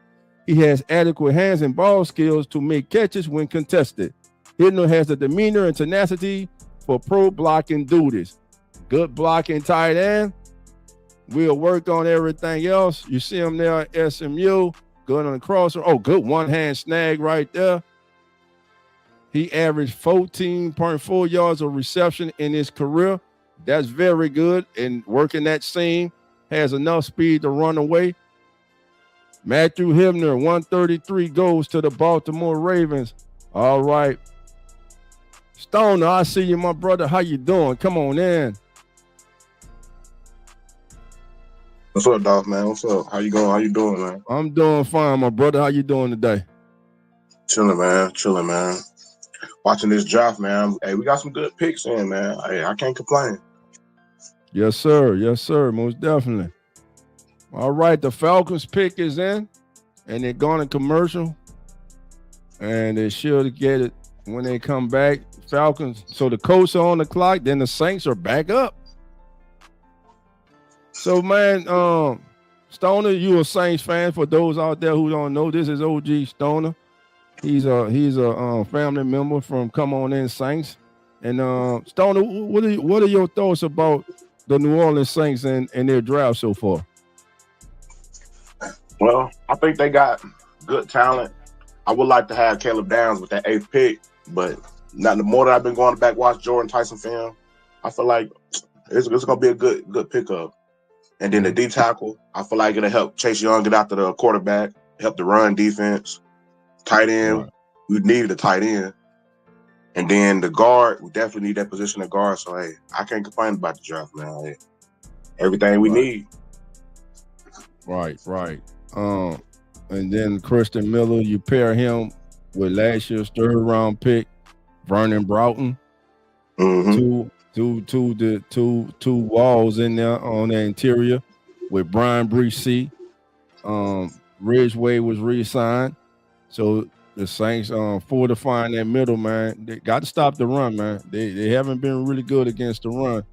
He has adequate hands and ball skills to make catches when contested. Hibner has the demeanor and tenacity for pro blocking duties. Good blocking tight end. We'll work on everything else. You see him there at SMU. Good on the crosser. Oh, good one-hand snag right there. He averaged 14.4 yards of reception in his career. That's very good. And working that seam, has enough speed to run away. Matthew Hibner, 133, goes to the Baltimore Ravens. All right. Stoner, I see you, my brother. How you doing? Come on in. What's up, dog, man? What's up? How you going? How you doing, man? I'm doing fine, my brother. How you doing today? Chilling, man. Watching this draft, man. Hey, we got some good picks in, man. Hey, I can't complain. Yes, sir. Yes, sir. Most definitely. All right, the Falcons pick is in, and they're going to commercial, and they should get it when they come back. Falcons. So the Colts are on the clock, then the Saints are back up. So, man, Stoner, you a Saints fan. For those out there who don't know, this is OG Stoner. He's a family member from Come On In Saints. And Stoner, what are your thoughts about the New Orleans Saints and their draft so far? Well, I think they got good talent. I would like to have Caleb Downs with that 8th pick, but not the more that I've been going back watch Jordan Tyson film, I feel like it's going to be a good pickup. And then the D tackle, I feel like it'll help Chase Young get after the quarterback, help the run defense. Tight end, right. We needed a tight end. And then the guard, we definitely need that position of guard. So, hey, I can't complain about the draft, man. Hey, everything we need. Right. And then Christian Miller, you pair him with last year's 3rd round pick, Vernon Broughton. Mm-hmm. Two walls in there on the interior with Brian Bresee. Ridgeway was re-signed. So the Saints fortifying that middle, man. They got to stop the run, man. They haven't been really good against the run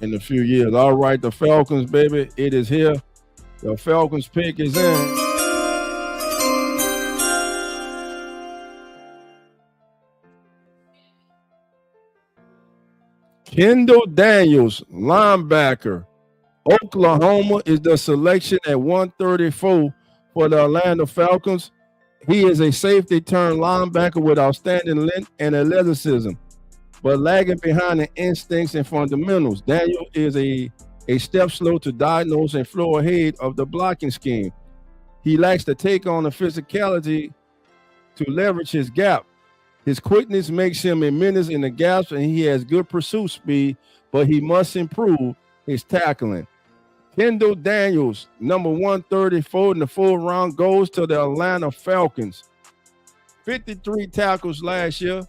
in a few years. All right, the Falcons, baby, it is here. The Falcons pick is in. Kendall Daniels, linebacker. Oklahoma is the selection at 134 for the Atlanta Falcons. He is a safety turned linebacker with outstanding length and athleticism, but lagging behind in instincts and fundamentals. Daniel is a step slow to diagnose and flow ahead of the blocking scheme. He lacks to take on the physicality to leverage his gap. His quickness makes him a menace in the gaps, and he has good pursuit speed, but he must improve his tackling. Kendall Daniels, number 134 in the 4th round, goes to the Atlanta Falcons. 53 tackles last year.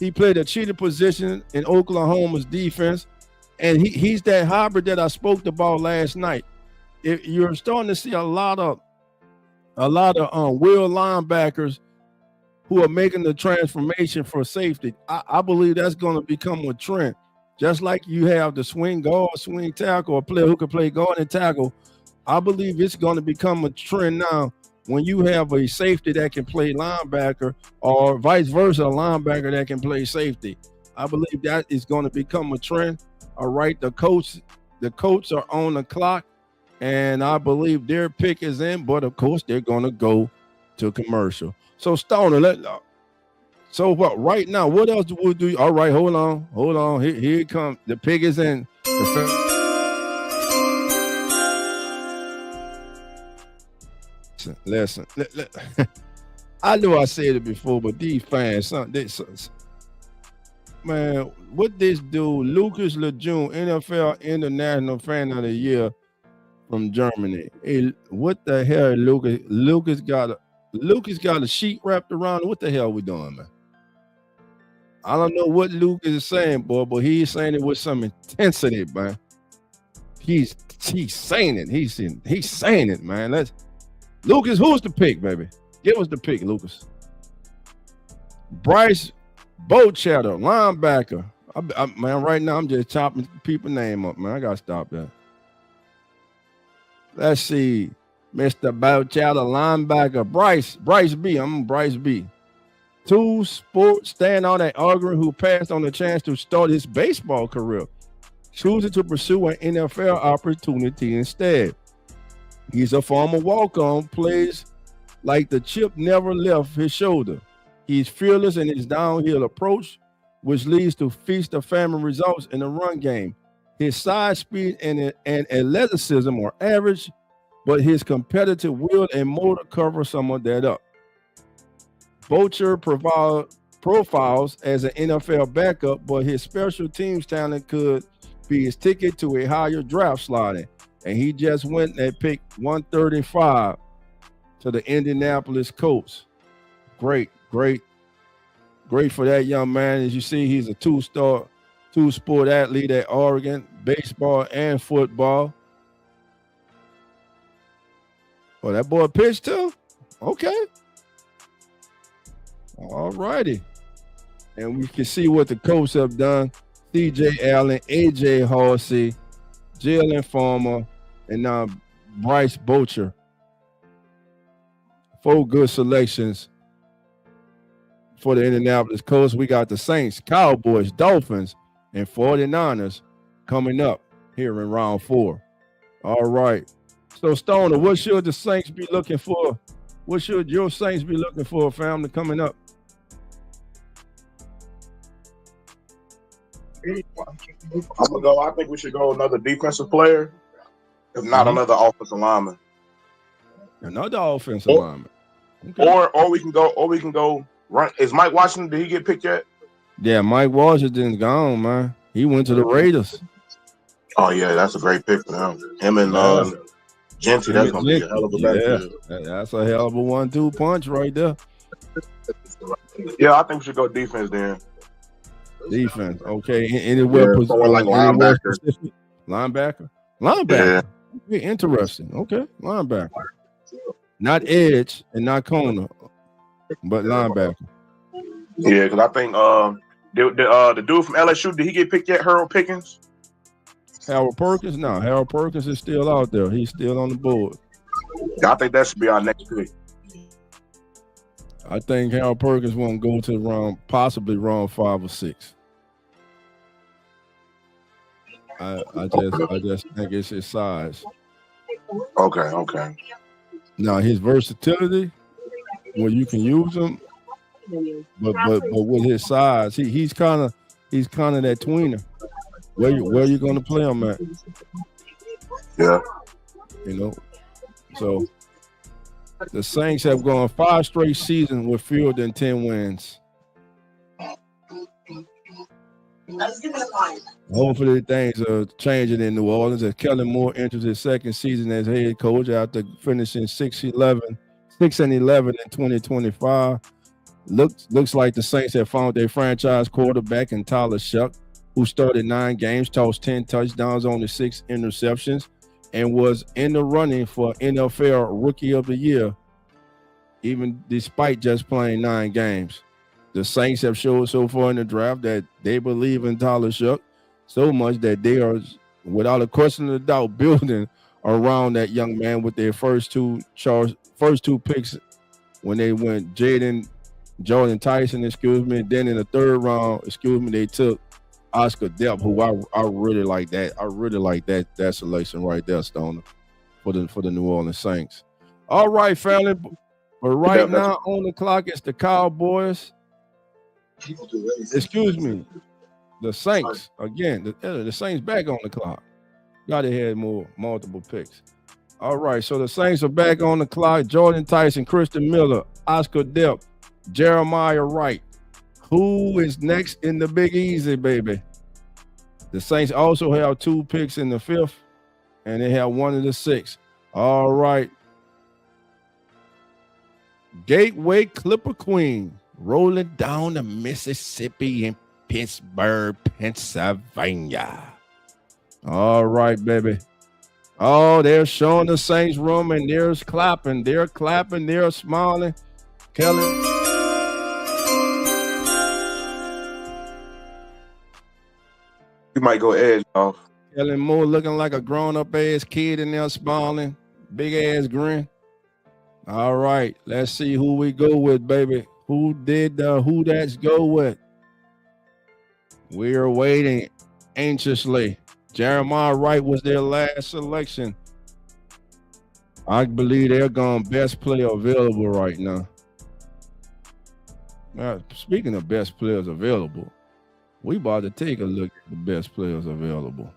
He played a cheater position in Oklahoma's defense, and he's that hybrid that I spoke about last night. If you're starting to see a lot of will linebackers who are making the transformation for safety. I believe that's going to become a trend. Just like you have the swing guard, swing tackle, a player who can play guard and tackle. I believe it's going to become a trend now when you have a safety that can play linebacker, or vice versa, a linebacker that can play safety. I believe that is going to become a trend. All right, the Colts are on the clock, and I believe their pick is in, but of course they're going to go to commercial. So Stoner, So what? Right now, what else would do? All right, hold on. Here it comes. The pig is in. Listen. I know I said it before, but these fans, man, what this dude, Lucas Lejeune, NFL International Fan of the Year from Germany. Hey, what the hell, Lucas? Lucas got a sheet wrapped around. What the hell we doing, man? I don't know what Lucas is saying, boy, but he's saying it with some intensity, man. He's saying it. He's saying it, man. Lucas, who's the pick, baby? Give us the pick, Lucas. Bryce Bochetto, linebacker. Man, right now I'm just chopping people's name up, man. I gotta stop that. Let's see, Mr. Bochetto, linebacker. Bryce B. I'm Bryce B. 2 sports standout at Auburn who passed on the chance to start his baseball career, choosing to pursue an NFL opportunity instead. He's a former walk-on, plays like the chip never left his shoulder. He's fearless in his downhill approach, which leads to feast of famine results in the run game. His size, speed, and athleticism are average, but his competitive will and motor cover some of that up. Bocher profiles as an NFL backup, but his special teams talent could be his ticket to a higher draft slotting. And he just went and picked 135 to the Indianapolis Colts. Great for that young man. As you see, he's a two-sport athlete at Oregon, baseball and football. Oh, that boy pitched too? Okay. All righty. And we can see what the Colts have done. C.J. Allen, A.J. Horsey, Jalen Farmer, and now Bryce Bocher. 4 good selections for the Indianapolis Colts. We got the Saints, Cowboys, Dolphins, and 49ers coming up here in round 4. All right. So, Stoner, what should the Saints be looking for? What should your Saints be looking for, family, coming up? I'm gonna go. I think we should go another defensive player, if not another offensive lineman. Another offensive lineman. Okay. Or we can go run. Is Mike Washington? Did he get picked yet? Yeah, Mike Washington's gone, man. He went to the Raiders. Oh yeah, that's a great pick for him. Him and Genty. That's gonna be a hell of a backfield. That's a hell of a 1-2 punch right there. Yeah, I think we should go defense then. Defense, okay. Anywhere like linebacker. Linebacker. Yeah. Okay, interesting. Okay, linebacker. Not edge and not corner, but linebacker. Yeah, because I think the dude from LSU, did he get picked yet? Harold Pickens? Harold Perkins? No, Harold Perkins is still out there. He's still on the board. I think that should be our next pick. I think Harold Perkins won't go to possibly round 5 or 6. I just think it's his size. Okay. Now his versatility, where you can use him, but with his size, he's kind of that tweener. Where you going to play him at? Yeah. So the Saints have gone 5 straight seasons with fewer than 10 wins. Hopefully things are changing in New Orleans as Kellen Moore enters his second season as head coach after finishing 6-11 in 2025. Looks like the Saints have found their franchise quarterback in Tyler Shuck, who started 9 games, tossed 10 touchdowns, only 6 interceptions, and was in the running for NFL Rookie of the Year, even despite just playing 9 games. The Saints have showed so far in the draft that they believe in Tyler Shuck so much that they are, without a question of doubt, building around that young man with their first two picks when they went Jordan Tyson, then in the 3rd round, they took Oscar Delp, who I really like that. I really like that selection right there, Stoner, for the New Orleans Saints. All right, family. But now on the clock, it's the Cowboys Excuse me. The Saints, again, the Saints back on the clock. Gotta have multiple picks. All right, so the Saints are back on the clock. Jordan Tyson, Christian Miller, Oscar Delp, Jeremiah Wright. Who is next in the Big Easy, baby? The Saints also have 2 picks in the 5th, and they have 1 in the 6th. All right. Gateway Clipper Queen rolling down the Mississippi in Pittsburgh, Pennsylvania. All right, baby. Oh, they're showing the Saints room, and they're clapping. They're clapping. They're smiling. Kelly. You might go edge off. Kellen Moore looking like a grown-up ass kid in there smiling. Big ass grin. All right, let's see who we go with, baby. Who that's go with? We're waiting anxiously. Jeremiah Wright was their last selection. I believe they're going best player available right now. Now, speaking of best players available, we about to take a look at the best players available.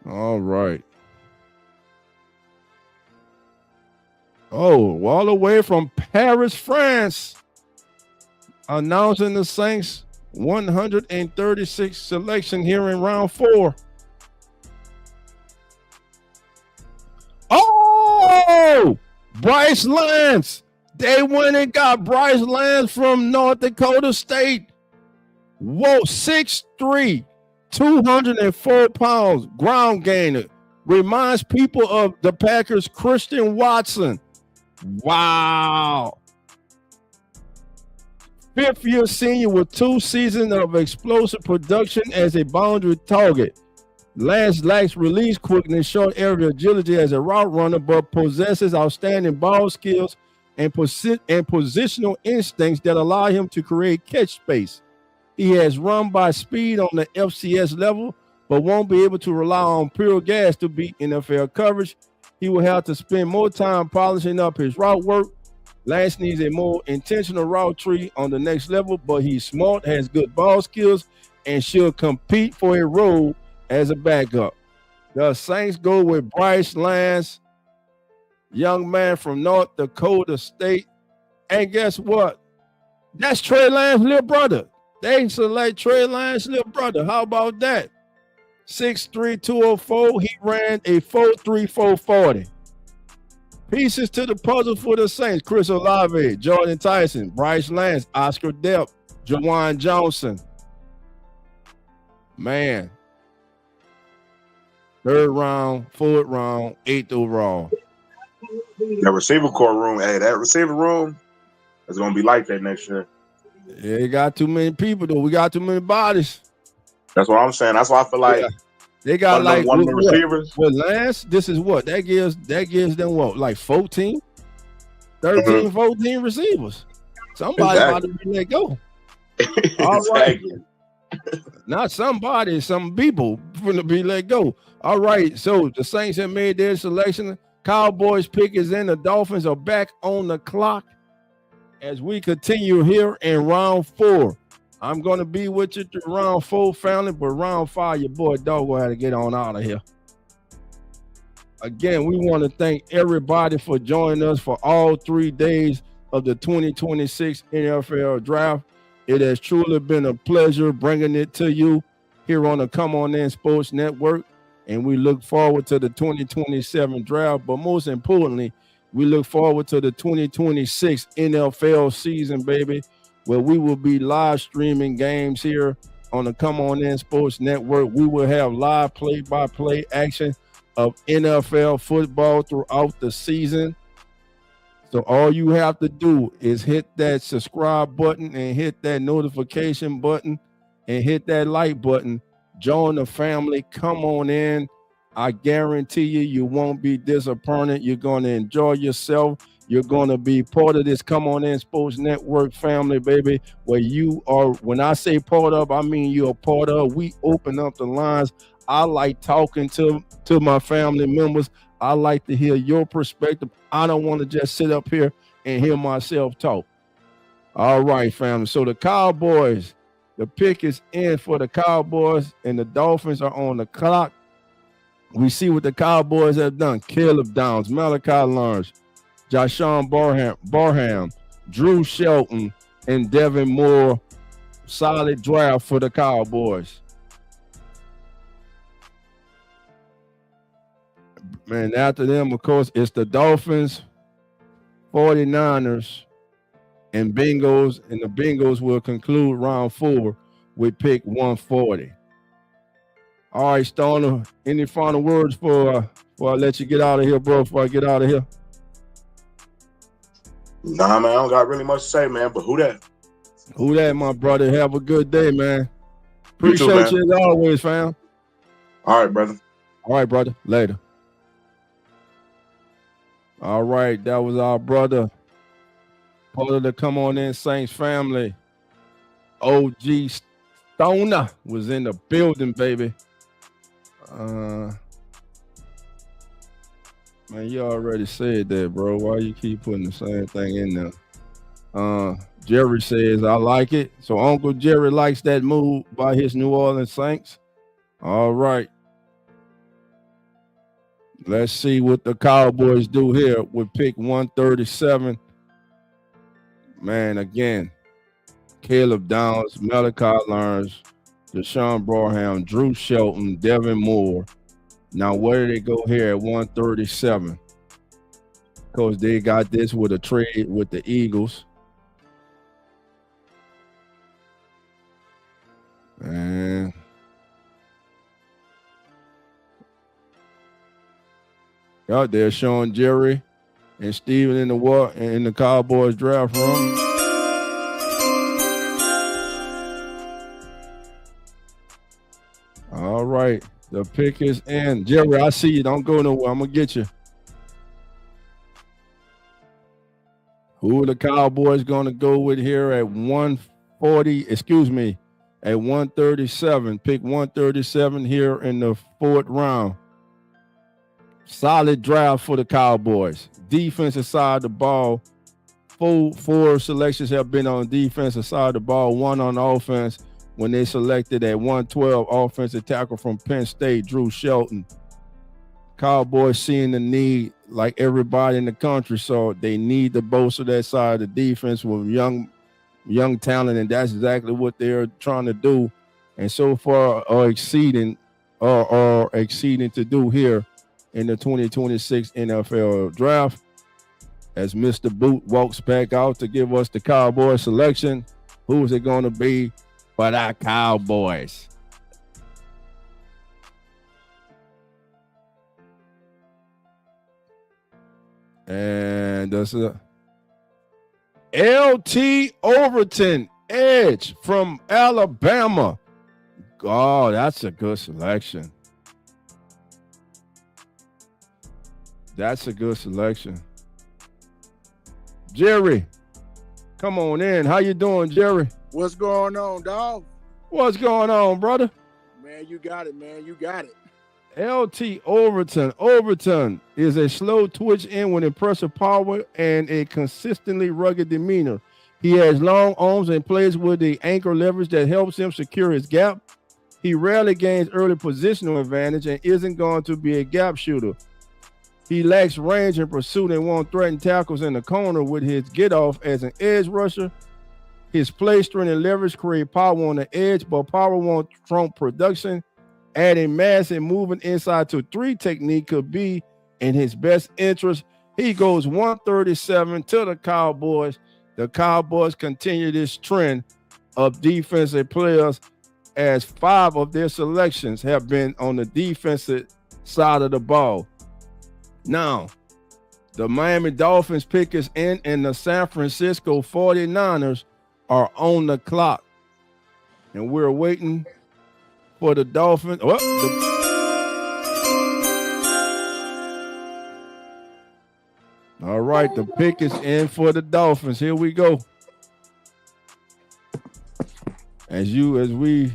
All right. Oh, all the way from Paris, France, announcing the Saints 136 selection here in round 4. Oh, Bryce Lance. They went and got Bryce Lance from North Dakota State. Whoa, 6'3", 204 pounds, ground gainer. Reminds people of the Packers' Christian Watson. Wow. 5th-year senior with 2 seasons of explosive production as a boundary target. Lance lacks release quickness, short area agility as a route runner, but possesses outstanding ball skills and positional instincts that allow him to create catch space. He has run by speed on the FCS level, but won't be able to rely on pure gas to beat NFL coverage. He will have to spend more time polishing up his route work. Lance needs a more intentional route tree on the next level, but he's smart, has good ball skills, and should compete for a role as a backup. The Saints go with Bryce Lance, young man from North Dakota State. And guess what? That's Trey Lance's little brother. They select Trey Lance's little brother. How about that? 6'3", 204. He ran a 4.3, 440. Pieces to the puzzle for the Saints: Chris Olave, Jordan Tyson, Bryce Lance, Oscar Delp, Jawan Johnson. Man. 3rd round, 4th round, 8th overall. That receiver core room, that receiver room is going to be like that next year. Yeah, they got too many people, though. We got too many bodies. That's what I'm saying. That's why I feel like they got like one of the receivers. With Lance, this is what that gives them what, like 14, 13, 14 receivers. Somebody about to be let go. All right. Not somebody, some people going to be let go. All right, so the Saints have made their selection. Cowboys pick is in. The Dolphins are back on the clock as we continue here in round 4. I'm going to be with you through round 4, family, but round 5, your boy Dog will have to get on out of here. Again, we want to thank everybody for joining us for all 3 days of the 2026 NFL Draft. It has truly been a pleasure bringing it to you here on the Come On In Sports Network, and we look forward to the 2027 Draft, but most importantly, we look forward to the 2026 NFL season, baby, where we will be live streaming games here on the Come On In Sports Network. We will have live play-by-play action of NFL football throughout the season. So all you have to do is hit that subscribe button and hit that notification button and hit that like button. Join the family. Come on in. I guarantee you won't be disappointed. You're going to enjoy yourself. You're going to be part of this Come On In Sports Network family, baby, where you are. When I say part of, I mean you're a part of. We open up the lines. I like talking to my family members. I like to hear your perspective. I don't want to just sit up here and hear myself talk. All right, family. So the Cowboys, the pick is in for the Cowboys, and the Dolphins are on the clock. We see what the Cowboys have done. Caleb Downs, Malachi Lawrence, Joshawn Barham, Drew Shelton, and Devin Moore. Solid draft for the Cowboys. Man, after them, of course, it's the Dolphins, 49ers, and Bengals. And the Bengals will conclude round 4 with pick 140. All right, Stoner, any final words before I let you get out of here, bro, before I get out of here? Nah, man, I don't got really much to say, man, but who that? Who that, my brother? Have a good day, man. Appreciate you as always, fam. All right, brother. All right, brother. Later. All right, that was our brother. Part of the Come On In Saints family. OG Stoner was in the building, baby. Man, you already said that, bro. Why you keep putting the same thing in there? Jerry says, I like it. So Uncle Jerry likes that move by his New Orleans Saints. All right. Let's see what the Cowboys do here with pick 137. Man, again, Caleb Downs, Malachi Lawrence, Deshaun Barham, Drew Shelton, Devin Moore. Now, where do they go here at 137? Because they got this with a trade with the Eagles. And out there showing Jerry and Steven in the Cowboys draft room. All right, the pick is in. Jerry, I see you. Don't go nowhere. I'm gonna get you. Who are the Cowboys gonna go with here at 140? Excuse me. At 137, pick 137 here in the 4th round. Solid draft for the Cowboys. Defensive side of the ball. Four selections have been on defensive side of the ball, 1 on offense when they selected at 112 offensive tackle from Penn State, Drew Shelton. Cowboys seeing the need like everybody in the country, so they need to bolster that side of the defense with young talent, and that's exactly what they're trying to do, and so far are exceeding to do here in the 2026 NFL draft. As Mr. Boot walks back out to give us the Cowboy selection, who is it going to be but our Cowboys? And that's a LT Overton, edge from Alabama. Oh, that's a good selection. That's a good selection. Jerry, come on in. How you doing, Jerry? What's going on, dog? What's going on, brother? Man, you got it, man. You got it. LT Overton. Overton is a slow twitch end with impressive power and a consistently rugged demeanor. He has long arms and plays with the anchor leverage that helps him secure his gap. He rarely gains early positional advantage and isn't going to be a gap shooter. He lacks range in pursuit and won't threaten tackles in the corner with his get-off as an edge rusher. His play strength and leverage create power on the edge, but power won't trump production. Adding mass and moving inside to 3 technique could be in his best interest. He goes 137 to the Cowboys. The Cowboys continue this trend of defensive players as 5 of their selections have been on the defensive side of the ball. Now, the Miami Dolphins pick is in, and the San Francisco 49ers are on the clock. And we're waiting for the Dolphins. All right, the pick is in for the Dolphins. Here we go. As we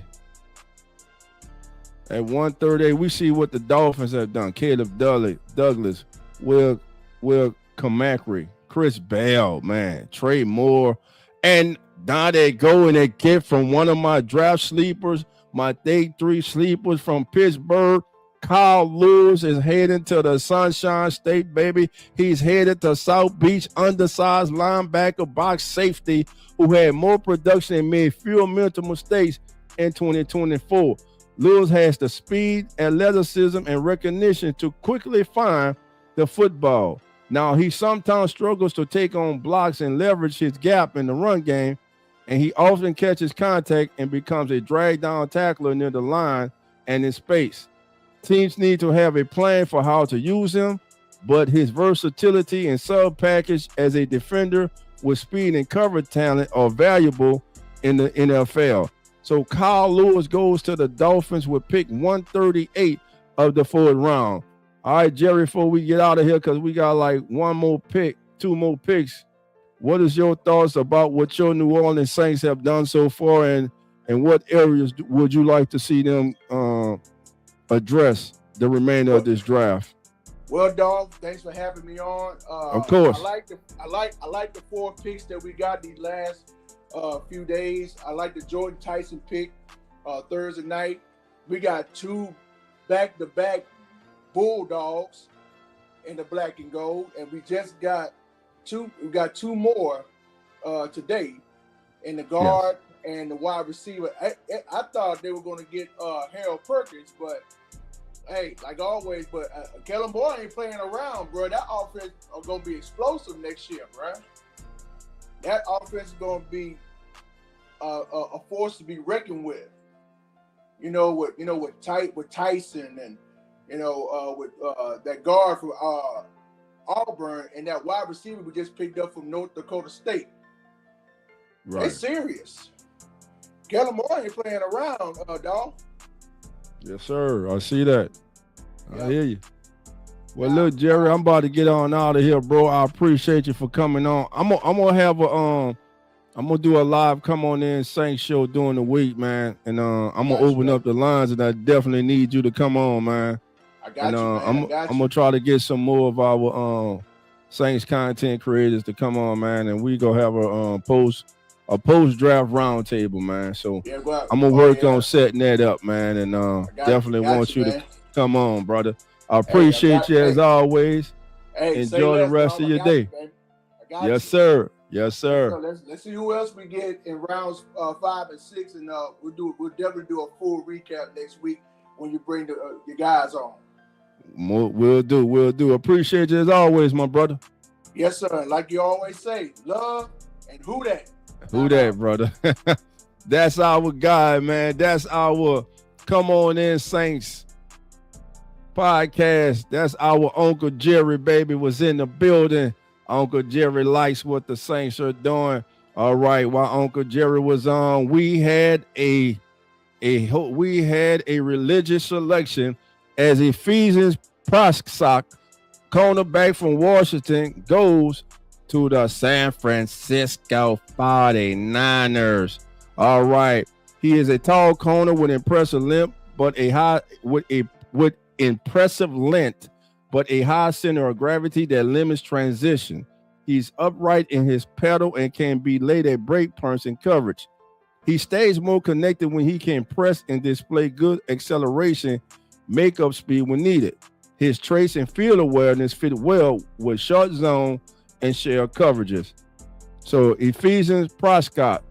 at 138, we see what the Dolphins have done. Caleb Douglas, Will Kamacri, Chris Bell, man, Trey Moore, And now they go and they get from one of my draft sleepers, my day 3 sleepers from Pittsburgh. Kyle Lewis is heading to the Sunshine State, baby. He's headed to South Beach, undersized linebacker, box safety, who had more production and made fewer mental mistakes in 2024. Lewis has the speed, athleticism, and recognition to quickly find the football. Now, he sometimes struggles to take on blocks and leverage his gap in the run game, and he often catches contact and becomes a drag-down tackler near the line and in space. Teams need to have a plan for how to use him, but his versatility and sub-package as a defender with speed and cover talent are valuable in the NFL. So Kyle Lewis goes to the Dolphins with pick 138 of the 4th round. All right, Jerry, before we get out of here, because we got like 1 more pick, 2 more picks, what is your thoughts about what your New Orleans Saints have done so far, and what areas would you like to see them address the remainder of this draft? Well, dog, thanks for having me on. Of course. I like the 4 picks that we got these last few days. I like the Jordan Tyson pick Thursday night. We got 2 back-to-back Bulldogs in the black and gold, and we just got 2. We got 2 more today in the guard and the wide receiver. I thought they were going to get Harold Perkins, but hey, like always, but Kellen Moore ain't playing around, bro. That offense are going to be explosive next year, bro. That offense is going to be a force to be reckoned with. With Tyson and with that guard from Auburn and that wide receiver we just picked up from North Dakota State. Right. They serious. Kellen Moore ain't playing around, dog. Yes, sir. I see that. I hear you. Well, look, Jerry, I'm about to get on out of here, bro. I appreciate you for coming on. I'm gonna have I'm gonna do a live come on in Saints show during the week, man. And I'm gonna open up the lines, and I definitely need you to come on, man. I got you, man. I'm gonna try to get some more of our Saints content creators to come on, man, and we gonna have a post draft roundtable, man. So I'm gonna work on setting that up, man, and definitely want you to come on, brother. I appreciate you as always. Enjoy the rest of your day. Yes, sir. Yes, sir. So let's see who else we get in rounds 5 and 6, and we'll definitely do a full recap next week when you bring your guys on. We'll do. Appreciate you as always, my brother. Yes, sir. Like you always say, love and who that. Who that, brother? That's our guy, man. That's our Come On In Saints podcast. That's our Uncle Jerry, baby, was in the building. Uncle Jerry likes what the Saints are doing. All right, while Uncle Jerry was on, we had a religious selection as Ephesians Prescott, cornerback from Washington, goes to the San Francisco 49ers. All right, he is a tall corner with impressive length, but with impressive length, but a high center of gravity that limits transition. He's upright in his pedal and can be late at break points in coverage. He stays more connected when he can press and display good acceleration, makeup speed when needed. His trace and field awareness fit well with short zone and shell coverages. So Ephesians Prescott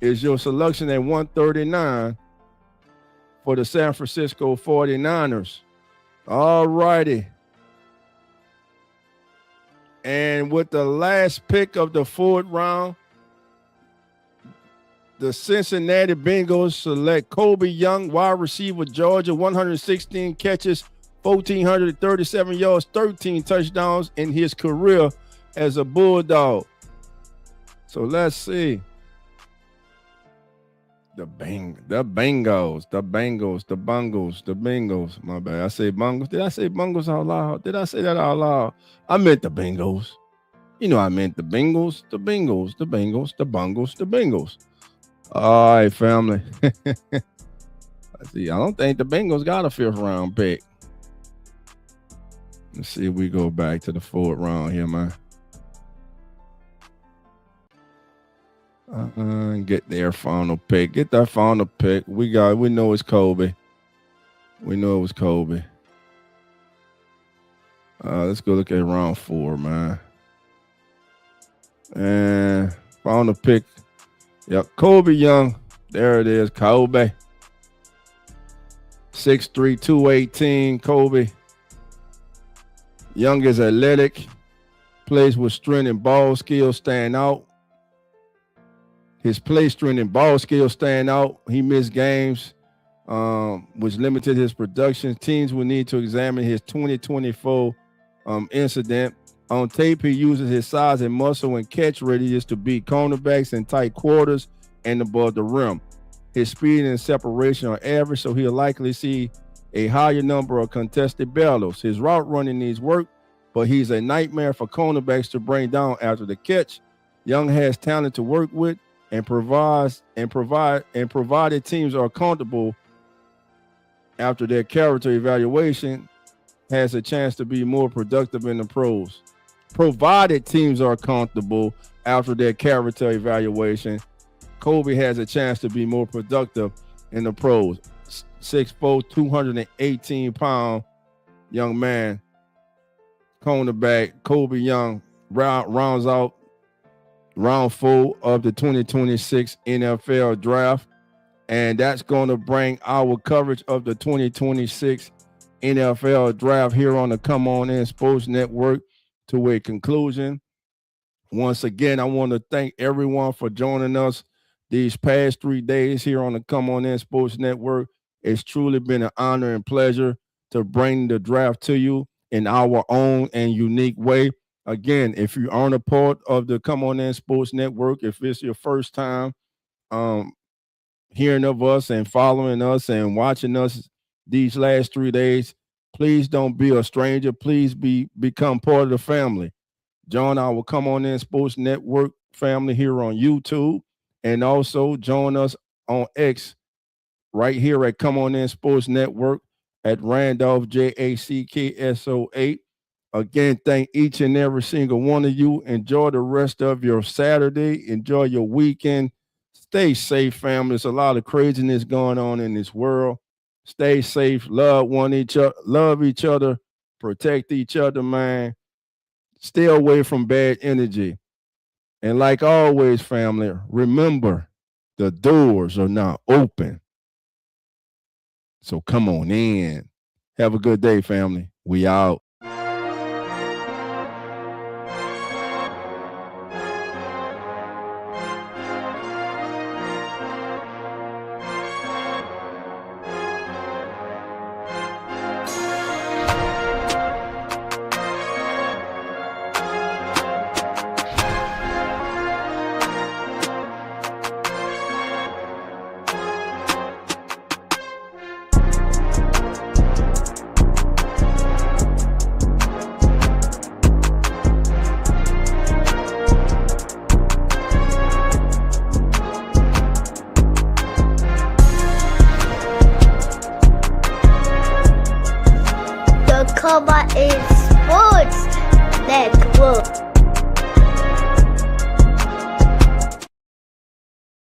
is your selection at 139 for the San Francisco 49ers. All righty. And with the last pick of the 4th round, the Cincinnati Bengals select Kobe Young, wide receiver, Georgia, 116 catches, 1,437 yards, 13 touchdowns in his career as a Bulldog. So let's see. The Bengals. My bad. I say Bengals. Did I say Bengals out loud? Did I say that out loud? I meant the Bengals. I meant the Bengals. All right, family. Let's see. I don't think the Bengals got a 5th round pick. Let's see if we go back to the 4th round here, man. Get their final pick. Get that final pick. We know it's Kobe. We know it was Kobe. Let's go look at round 4, man. And final pick. Yep, Kobe Young. There it is, Kobe. 6'3", 218, Kobe. Young is athletic. Plays with strength and ball skills stand out. His play strength and ball skills stand out. He missed games, which limited his production. Teams will need to examine his 2024 incident. On tape, he uses his size and muscle and catch radius to beat cornerbacks in tight quarters and above the rim. His speed and separation are average, so he'll likely see a higher number of contested battles. His route running needs work, but he's a nightmare for cornerbacks to bring down after the catch. Young has talent to work with and provided teams are comfortable after their character evaluation, has a chance to be more productive in the pros. Provided teams are comfortable after their character evaluation, Kobe has a chance to be more productive in the pros. 6'4", 218-pound young man, cornerback Kobe Young rounds out round 4 of the 2026 NFL draft. And that's going to bring our coverage of the 2026 NFL draft here on the Come On In Sports Network to a conclusion. Once again, I want to thank everyone for joining us these past 3 days here on the Come On In Sports Network. It's truly been an honor and pleasure to bring the draft to you in our own and unique way. Again, if you aren't a part of the Come On In Sports Network, if it's your first time hearing of us and following us and watching us these last 3 days, please don't be a stranger. Please become part of the family. Join our Come On In Sports Network family here on YouTube, and also join us on X right here at Come On In Sports Network at Randolph JACKSO8. Again, thank each and every single one of you. Enjoy the rest of your Saturday. Enjoy your weekend. Stay safe, family. There's a lot of craziness going on in this world. Stay safe. Love each other. Protect each other, man. Stay away from bad energy. And like always, family, remember, the doors are now open. So come on in. Have a good day, family. We out. Come On In Sports Network.